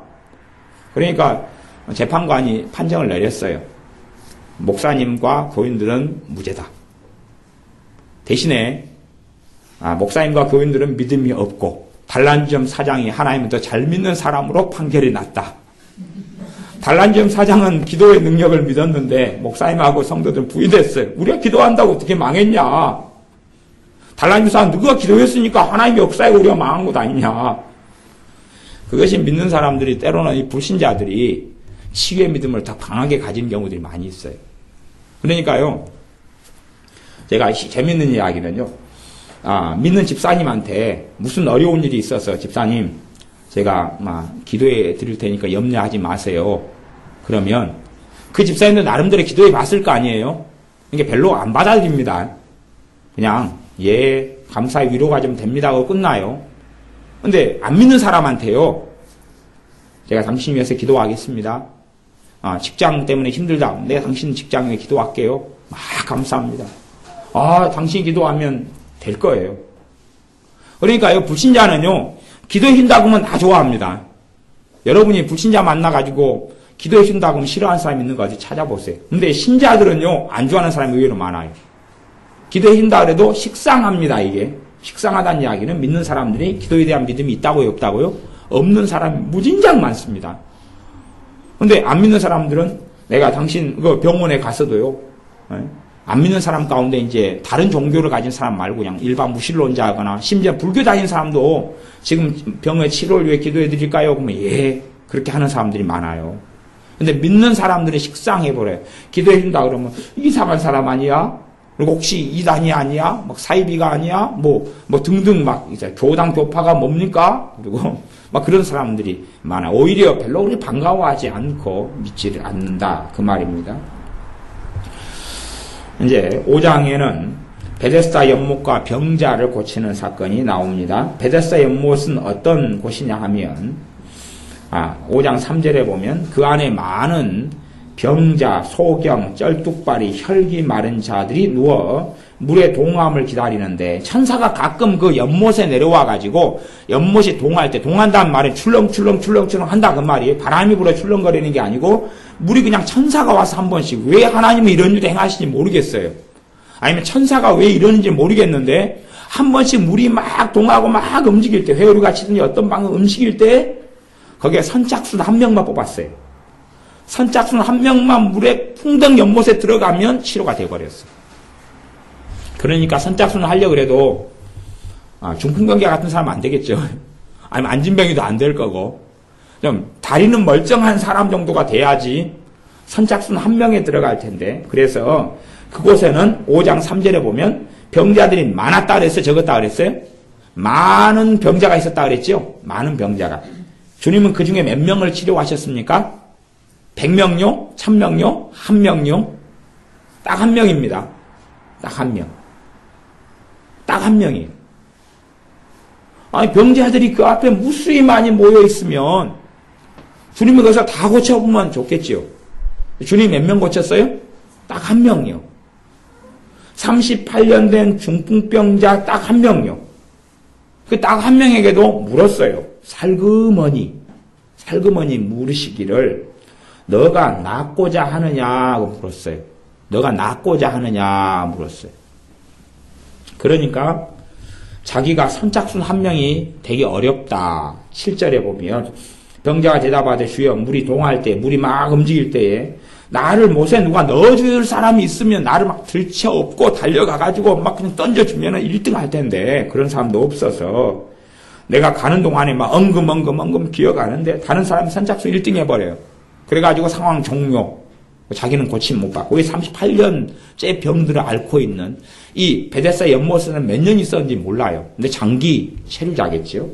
그러니까 재판관이 판정을 내렸어요. 목사님과 교인들은 무죄다. 대신에 목사님과 교인들은 믿음이 없고 단란주점 사장이 하나님을 더 잘 믿는 사람으로 판결이 났다. 단란주점 사장은 기도의 능력을 믿었는데 목사님하고 성도들은 부인했어요. 우리가 기도한다고 어떻게 망했냐. 단란주점 사장 누가 기도했으니까 하나님의 역사에 우리가 망한 것 아니냐. 그것이 믿는 사람들이 때로는 이 불신자들이 치유의 믿음을 더 강하게 가진 경우들이 많이 있어요. 그러니까요. 제가 재밌는 이야기는요. 믿는 집사님한테 무슨 어려운 일이 있어서 집사님 제가 기도해 드릴 테니까 염려하지 마세요. 그러면 그 집사님도 나름대로 기도해 봤을 거 아니에요. 그러니까 별로 안 받아들입니다. 그냥 감사의 위로가 좀 됩니다 하고 끝나요. 근데 안 믿는 사람한테요. 제가 당신 위해서 기도하겠습니다. 직장 때문에 힘들다. 내가 당신 직장에 기도할게요. 감사합니다. 당신이 기도하면 될 거예요. 그러니까요, 불신자는요, 기도해 준다고 하면 다 좋아합니다. 여러분이 불신자 만나가지고 기도해 준다고 하면 싫어하는 사람이 있는 거 어디 찾아보세요. 근데 신자들은요, 안 좋아하는 사람이 의외로 많아요. 기도해 준다 그래도 식상합니다, 이게. 식상하다는 이야기는 믿는 사람들이 기도에 대한 믿음이 있다고요, 없다고요? 없는 사람이 무진장 많습니다. 근데 안 믿는 사람들은 내가 당신 병원에 가서도요, 안 믿는 사람 가운데 이제 다른 종교를 가진 사람 말고 그냥 일반 무신론자거나 심지어 불교 다니는 사람도 지금 병에 치료를 위해 기도해 드릴까요? 그러면 예. 그렇게 하는 사람들이 많아요. 근데 믿는 사람들은 식상해버려요. 기도해 준다 그러면 이상한 사람 아니야? 그리고 혹시 이단이 아니야? 막 사이비가 아니야? 뭐 등등 막 이제 교당 교파가 뭡니까? 그리고 막 그런 사람들이 많아. 오히려 별로 그렇게 반가워하지 않고 믿지를 않는다. 그 말입니다. 이제 5장에는 베데스다 연못과 병자를 고치는 사건이 나옵니다. 베데스다 연못은 어떤 곳이냐 하면 5장 3절에 보면 그 안에 많은 병자, 소경, 쩔뚝발이, 혈기 마른 자들이 누워 물의 동함을 기다리는데 천사가 가끔 그 연못에 내려와 가지고 연못이 동할 때 동한다는 말은 출렁출렁 한다 그 말이에요. 바람이 불어 출렁거리는 게 아니고 물이 그냥 천사가 와서 한 번씩 왜 하나님은 이런 일을 행하시는지 모르겠어요. 아니면 천사가 왜 이러는지 모르겠는데 한 번씩 물이 막 동하고 막 움직일 때 회오리가 치든지 어떤 방금 움직일 때 거기에 선착순 한 명만 뽑았어요. 선착순 한 명만 물에 풍덩 연못에 들어가면 치료가 돼버렸어. 그러니까 선착순을 하려고 해도 중풍병자 같은 사람 안 되겠죠. 아니면 안진병이도 안 될 거고 좀 다리는 멀쩡한 사람 정도가 돼야지 선착순 한 명에 들어갈 텐데 그래서 그곳에는 5장 3절에 보면 병자들이 많았다 그랬어요? 적었다 그랬어요? 많은 병자가 있었다 그랬죠? 많은 병자가. 주님은 그 중에 몇 명을 치료하셨습니까? 100명요? 1000명요? 1명요? 딱 한 명입니다. 딱 한 명. 딱 한 명이에요. 아니, 병자들이 그 앞에 무수히 많이 모여 있으면 주님이 거기서 다 고쳐보면 좋겠지요. 주님 몇 명 고쳤어요? 딱 한 명이요. 38년 된 중풍병자 딱 한 명요. 그 딱 한 명에게도 물었어요. 살그머니 물으시기를 너가 낫고자 하느냐고 물었어요. 너가 낫고자 하느냐 물었어요. 그러니까 자기가 선착순 한 명이 되게 어렵다. 7절에 보면 병자가 대답하되 주여 물이 동할 때 물이 막 움직일 때에 나를 못에 누가 넣어줄 사람이 있으면 나를 막 들쳐업고 달려가가지고 막 그냥 던져주면 1등 할 텐데 그런 사람도 없어서 내가 가는 동안에 막 엉금 기어가는데 다른 사람이 선착순 1등 해버려요. 그래가지고 상황 종료. 자기는 고침 못 받고 38년째 병들을 앓고 있는 이 베데스다 연못에는 몇 년 있었는지 몰라요. 근데 장기 체류자겠죠.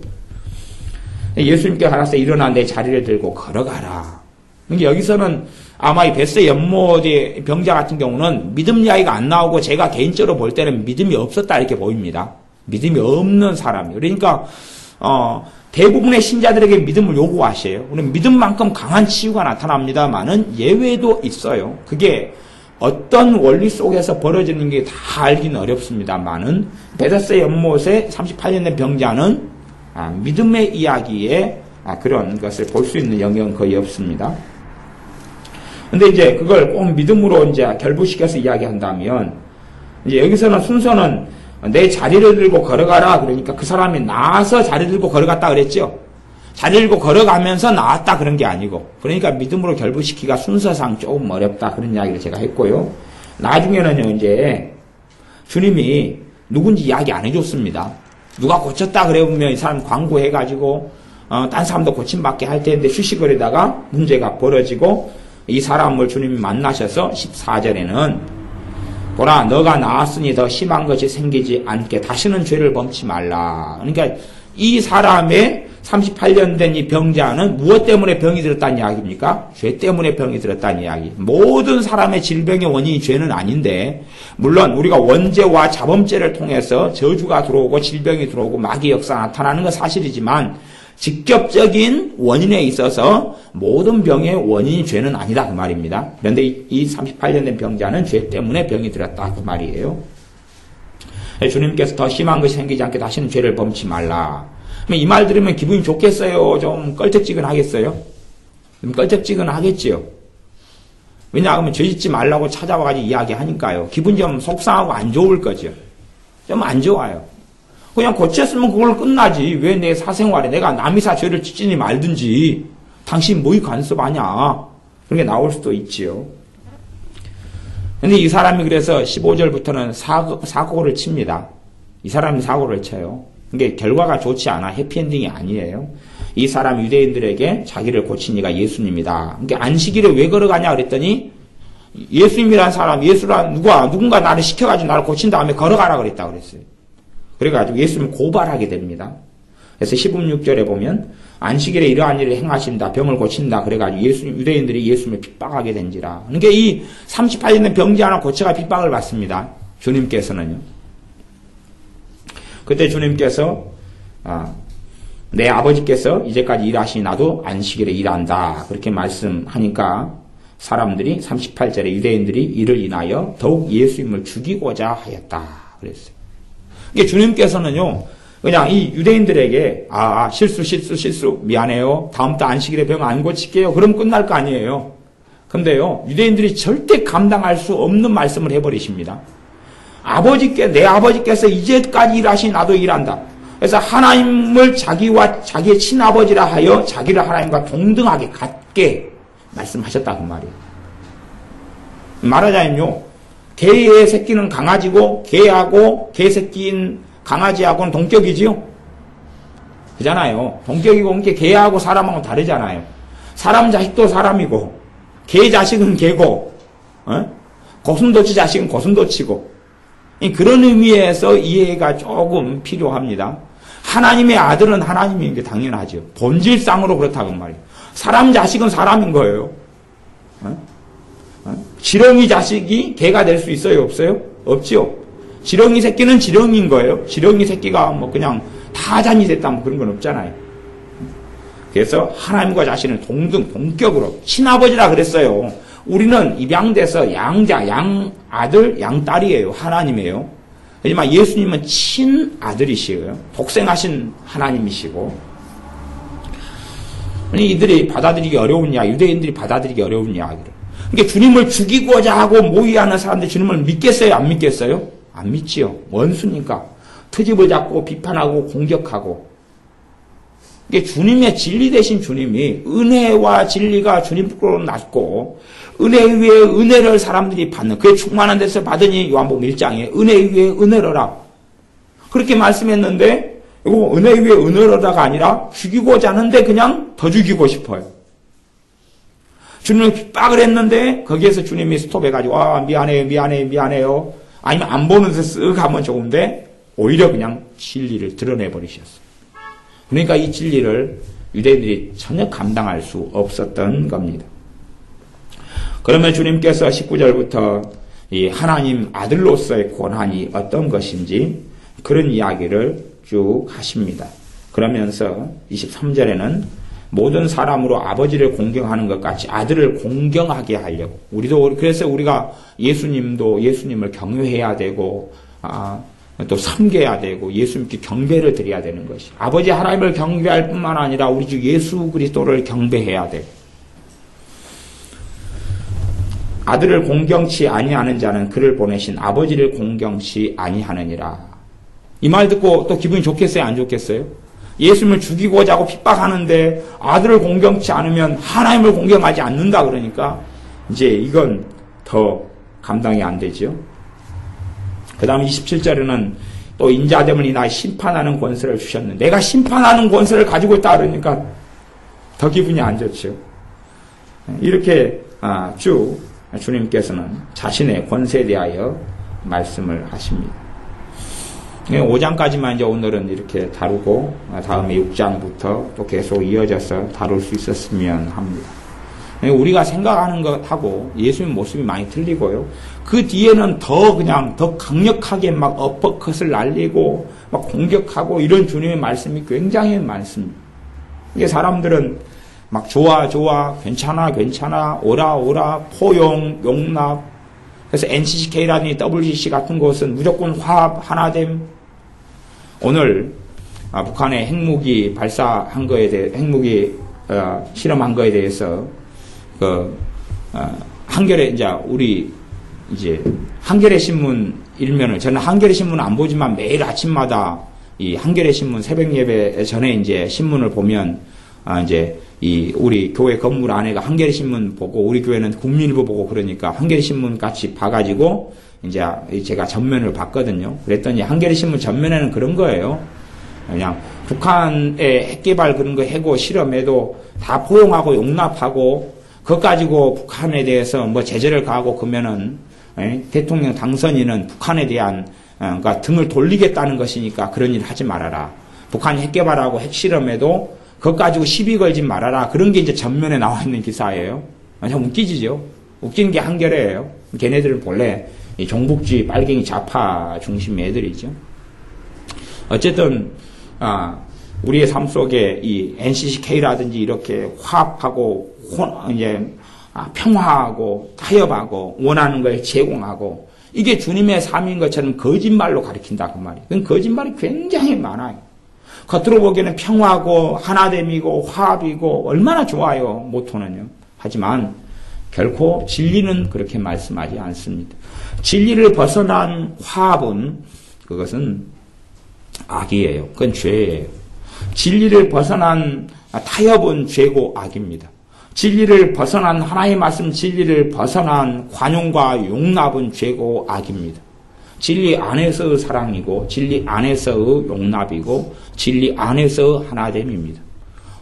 예수님께 가라서 일어나 내 자리를 들고 걸어가라. 그러니까 여기서는 아마 이 베데스다 연못의 병자 같은 경우는 믿음 이야기가 안 나오고 제가 개인적으로 볼 때는 믿음이 없었다 이렇게 보입니다. 믿음이 없는 사람이에요. 그러니까 대부분의 신자들에게 믿음을 요구하셔요. 우리는 믿음만큼 강한 치유가 나타납니다만은 예외도 있어요. 그게 어떤 원리 속에서 벌어지는 게 다 알기는 어렵습니다만은 베데스다 연못의 38년 된 병자는 믿음의 이야기에 그런 것을 볼 수 있는 영역은 거의 없습니다. 근데 이제 그걸 꼭 믿음으로 이제 결부시켜서 이야기한다면 이제 여기서는 순서는 내 자리를 들고 걸어가라. 그러니까 그 사람이 나와서 자리 들고 걸어갔다 그랬죠. 자리 들고 걸어가면서 나왔다 그런 게 아니고 그러니까 믿음으로 결부시키기가 순서상 조금 어렵다 그런 이야기를 제가 했고요. 나중에는요 이제 주님이 누군지 이야기 안 해줬습니다. 누가 고쳤다 그래 보면 이 사람 광고해가지고 딴 사람도 고침받게 할 텐데 휴식거리다가 문제가 벌어지고 이 사람을 주님이 만나셔서 14절에는 보라 너가 나았으니 더 심한 것이 생기지 않게 다시는 죄를 범치 말라. 그러니까 이 사람의 38년 된 이 병자는 무엇 때문에 병이 들었다는 이야기입니까? 죄 때문에 병이 들었다는 이야기. 모든 사람의 질병의 원인이 죄는 아닌데 물론 우리가 원죄와 자범죄를 통해서 저주가 들어오고 질병이 들어오고 마귀의 역사가 나타나는 건 사실이지만 직접적인 원인에 있어서 모든 병의 원인이 죄는 아니다 그 말입니다. 그런데 이 38년 된 병자는 죄 때문에 병이 들었다 그 말이에요. 주님께서 더 심한 것이 생기지 않게 다시는 죄를 범치 말라. 이 말 들으면 기분이 좋겠어요? 좀 껄쩍지근하겠어요? 좀 껄쩍지근하겠지요. 왜냐하면 죄 짓지 말라고 찾아와가지고 이야기하니까요. 기분이 좀 속상하고 안 좋을 거죠. 좀 안 좋아요. 그냥 고쳤으면 그걸로 끝나지. 왜 내 사생활에 내가 남이 사 죄를 짓지니 말든지 당신 뭐이 간섭하냐. 그런 게 나올 수도 있지요. 근데 이 사람이 그래서 15절부터는 사고를 칩니다. 이 사람이 사고를 쳐요. 그게 결과가 좋지 않아. 해피엔딩이 아니에요. 이 사람 유대인들에게 자기를 고친 이가 예수님이다. 그러니까 안식일에 왜 걸어가냐 그랬더니 예수님이란 사람, 예수란 누군가 나를 시켜가지고 나를 고친 다음에 걸어가라 그랬다 그랬어요. 그래가지고 예수님을 고발하게 됩니다. 그래서 16절에 보면 안식일에 이러한 일을 행하신다, 병을 고친다. 그래가지고 유대인들이 예수님을 핍박하게 된지라. 그러니까 이 38년 된 병지 하나 고쳐가 핍박을 받습니다. 주님께서는요. 그때 주님께서 내 아버지께서 이제까지 일하시니 나도 안식일에 일한다. 그렇게 말씀하니까 사람들이 38절에 유대인들이 이를 인하여 더욱 예수님을 죽이고자 하였다. 그랬어요. 이게 주님께서는요. 그냥 이 유대인들에게 실수 미안해요. 다음 달 안식일에 병 안 고칠게요. 그럼 끝날 거 아니에요. 근데요. 유대인들이 절대 감당할 수 없는 말씀을 해버리십니다. 내 아버지께서 이제까지 일하시니 나도 일한다. 그래서 하나님을 자기와 자기의 친아버지라 하여 자기를 하나님과 동등하게 같게 말씀하셨다 그 말이에요. 말하자면요. 개의 새끼는 강아지고 개하고 개 새끼인 강아지하고는 동격이지요. 그잖아요. 동격이고 그게 개하고 사람하고 다르잖아요. 사람 자식도 사람이고 개 자식은 개고 고슴도치 자식은 고슴도치고 그런 의미에서 이해가 조금 필요합니다. 하나님의 아들은 하나님인 게 당연하죠. 본질상으로 그렇다고 말이에요. 사람 자식은 사람인 거예요. 지렁이 자식이 개가 될 수 있어요? 없어요? 없죠. 지렁이 새끼는 지렁이인 거예요. 지렁이 새끼가 뭐 그냥 타잔이 됐다 뭐 그런 건 없잖아요. 그래서 하나님과 자신은 동격으로 친아버지라 그랬어요. 우리는 입양돼서 양아들, 양딸이에요. 하나님이에요. 하지만 예수님은 친아들이시고요. 독생하신 하나님이시고. 이들이 받아들이기 어려운 이야기, 유대인들이 받아들이기 어려운 이야기를. 그러니까 주님을 죽이고자 하고 모의하는 사람들 주님을 믿겠어요? 안 믿겠어요? 안 믿지요. 원수니까. 트집을 잡고 비판하고 공격하고. 그러니까 주님의 진리 대신 주님이 은혜와 진리가 주님 거로 낮고 은혜 위에 은혜를 사람들이 받는 그의 충만한 데서 받으니 요한복음 1장에 은혜 위에 은혜로라. 그렇게 말씀했는데 이거 은혜 위에 은혜로라가 아니라 죽이고자 하는데 그냥 더 죽이고 싶어요. 주님을 핍박을 했는데 거기에서 주님이 스톱해가지고 미안해요. 아니면 안 보는 데서 쓱 하면 좋은데 오히려 그냥 진리를 드러내버리셨어요. 그러니까 이 진리를 유대인들이 전혀 감당할 수 없었던 겁니다. 그러면 주님께서 19절부터 이 하나님 아들로서의 권한이 어떤 것인지 그런 이야기를 쭉 하십니다. 그러면서 23절에는 모든 사람으로 아버지를 공경하는 것 같이 아들을 공경하게 하려고. 그래서 우리가 예수님을 경외해야 되고, 또 섬겨야 되고, 예수님께 경배를 드려야 되는 것이. 아버지 하나님을 경배할 뿐만 아니라 우리 주 예수 그리스도를 경배해야 되고. 아들을 공경치 아니하는 자는 그를 보내신 아버지를 공경치 아니하느니라. 이 말 듣고 또 기분이 좋겠어요? 안 좋겠어요? 예수님을 죽이고자 하고 핍박하는데 아들을 공경치 않으면 하나님을 공경하지 않는다 그러니까 이제 이건 더 감당이 안 되죠. 그 다음 27절에는 또 인자됨을 인하여 심판하는 권세를 주셨는데 내가 심판하는 권세를 가지고 있다 그러니까 더 기분이 안 좋죠. 이렇게 쭉 주님께서는 자신의 권세에 대하여 말씀을 하십니다. 5장까지만 이제 오늘은 이렇게 다루고 다음에 6장부터 또 계속 이어져서 다룰 수 있었으면 합니다. 우리가 생각하는 것하고 예수님 모습이 많이 틀리고요. 그 뒤에는 더 강력하게 막 어퍼컷을 날리고 막 공격하고 이런 주님의 말씀이 굉장히 많습니다. 이게 사람들은 막 좋아 괜찮아 오라 포용 용납. 그래서 NCCK라든지 WCC 같은 곳은 무조건 화합 하나됨. 오늘 북한의 핵무기 발사한 거에 대해 핵무기 실험한 거에 대해서 한겨레 한겨레 신문 일면을 저는 한겨레 신문은 안 보지만 매일 아침마다 이 한겨레 신문 새벽 예배 전에 이제 신문을 보면 이제 우리 교회 건물 안에가 한겨레신문 보고, 우리 교회는 국민일보 보고 그러니까 한겨레신문 같이 봐가지고 이제 제가 전면을 봤거든요. 그랬더니 한겨레신문 전면에는 그런 거예요. 그냥 북한의 핵개발 그런 거 해고 실험해도 다 포용하고 용납하고, 그것 가지고 북한에 대해서 뭐 제재를 가하고 그러면은 대통령 당선인은 북한에 대한 그러니까 등을 돌리겠다는 것이니까 그런 일 하지 말아라. 북한이 핵개발하고 핵실험해도 그것 가지고 시비 걸지 말아라. 그런 게 이제 전면에 나와 있는 기사예요. 참 웃기지죠. 웃기는 게 한겨레예요. 걔네들은 본래 이 종북주의 빨갱이 좌파 중심 애들이죠. 어쨌든 우리의 삶 속에 이 NCCK라든지 이렇게 화합하고 이제 평화하고 타협하고 원하는 걸 제공하고, 이게 주님의 삶인 것처럼 거짓말로 가리킨다 그 말이에요. 그건 거짓말이 굉장히 많아요. 겉으로 보기에는 평화고 하나됨이고 화합이고 얼마나 좋아요, 모토는요. 하지만 결코 진리는 그렇게 말씀하지 않습니다. 진리를 벗어난 화합은 그것은 악이에요. 그건 죄예요. 진리를 벗어난 타협은 죄고 악입니다. 진리를 벗어난 하나의 말씀, 진리를 벗어난 관용과 용납은 죄고 악입니다. 진리 안에서의 사랑이고, 진리 안에서의 용납이고, 진리 안에서 하나됨입니다.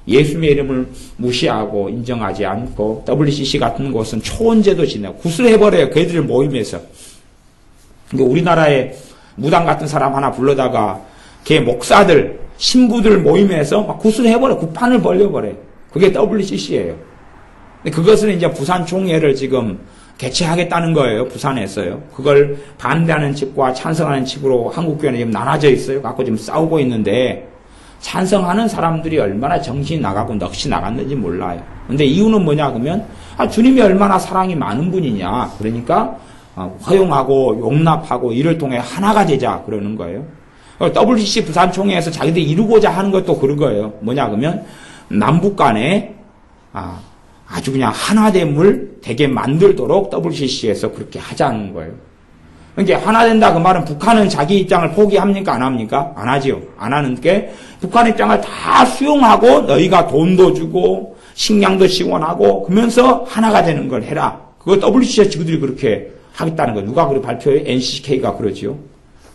예수님의 이름을 무시하고 인정하지 않고 WCC 같은 곳은 초원제도 지내고 구슬해버려요. 그애들 모임에서. 그러니까 우리나라에 무당 같은 사람 하나 불러다가 걔 목사들, 신부들 모임에서 막 구슬해버려. 구판을 벌려버려요. 그게 WCC예요. 근데 그것은 이제 부산 총회를 지금 개최하겠다는 거예요. 부산에서요. 그걸 반대하는 측과 찬성하는 측으로 한국교회는 지금 나눠져 있어요. 갖고 지금 싸우고 있는데, 찬성하는 사람들이 얼마나 정신이 나가고 넋이 나갔는지 몰라요. 근데 이유는 뭐냐 그러면 주님이 얼마나 사랑이 많은 분이냐. 그러니까 허용하고 용납하고 이를 통해 하나가 되자 그러는 거예요. WCC 부산 총회에서 자기들이 이루고자 하는 것도 그런 거예요. 뭐냐 그러면 남북 간에 아주 그냥 하나됨을 되게 만들도록 WCC에서 그렇게 하자는 거예요. 그러니까 하나 된다 그 말은 북한은 자기 입장을 포기합니까? 안 합니까? 안 하지요. 안 하는 게 북한 입장을 다 수용하고 너희가 돈도 주고 식량도 지원하고 그러면서 하나가 되는 걸 해라. 그거 WCC에서 지구들이 그렇게 하겠다는 거. 누가 그렇게 발표해요? NCK가 그러지요.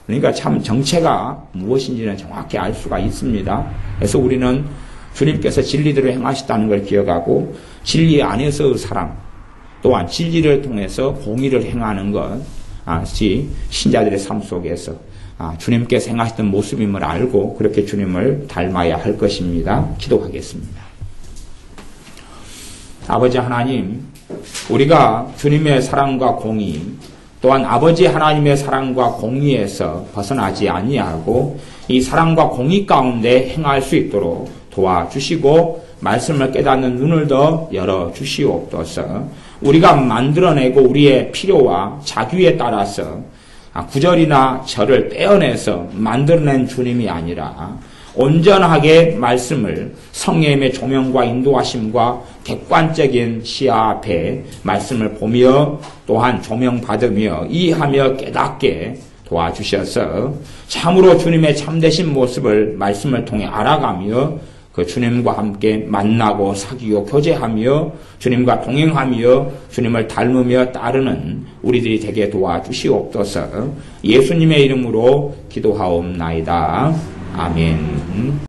그러니까 참 정체가 무엇인지는 정확히 알 수가 있습니다. 그래서 우리는 주님께서 진리대로 행하셨다는 걸 기억하고 진리 안에서의 사랑, 또한 진리를 통해서 공의를 행하는 것이 신자들의 삶 속에서 주님께서 행하셨던 모습임을 알고 그렇게 주님을 닮아야 할 것입니다. 기도하겠습니다. 아버지 하나님, 우리가 주님의 사랑과 공의, 또한 아버지 하나님의 사랑과 공의에서 벗어나지 아니하고 이 사랑과 공의 가운데 행할 수 있도록 도와주시고 말씀을 깨닫는 눈을 더 열어주시옵소서. 우리가 만들어내고 우리의 필요와 자규에 따라서 구절이나 절을 떼어내서 만들어낸 주님이 아니라 온전하게 말씀을 성령님의 조명과 인도하심과 객관적인 시야 앞에 말씀을 보며 또한 조명받으며 이해하며 깨닫게 도와주셔서 참으로 주님의 참되신 모습을 말씀을 통해 알아가며 그 주님과 함께 만나고 사귀고 교제하며 주님과 동행하며 주님을 닮으며 따르는 우리들이 되게 도와주시옵소서. 예수님의 이름으로 기도하옵나이다. 아멘.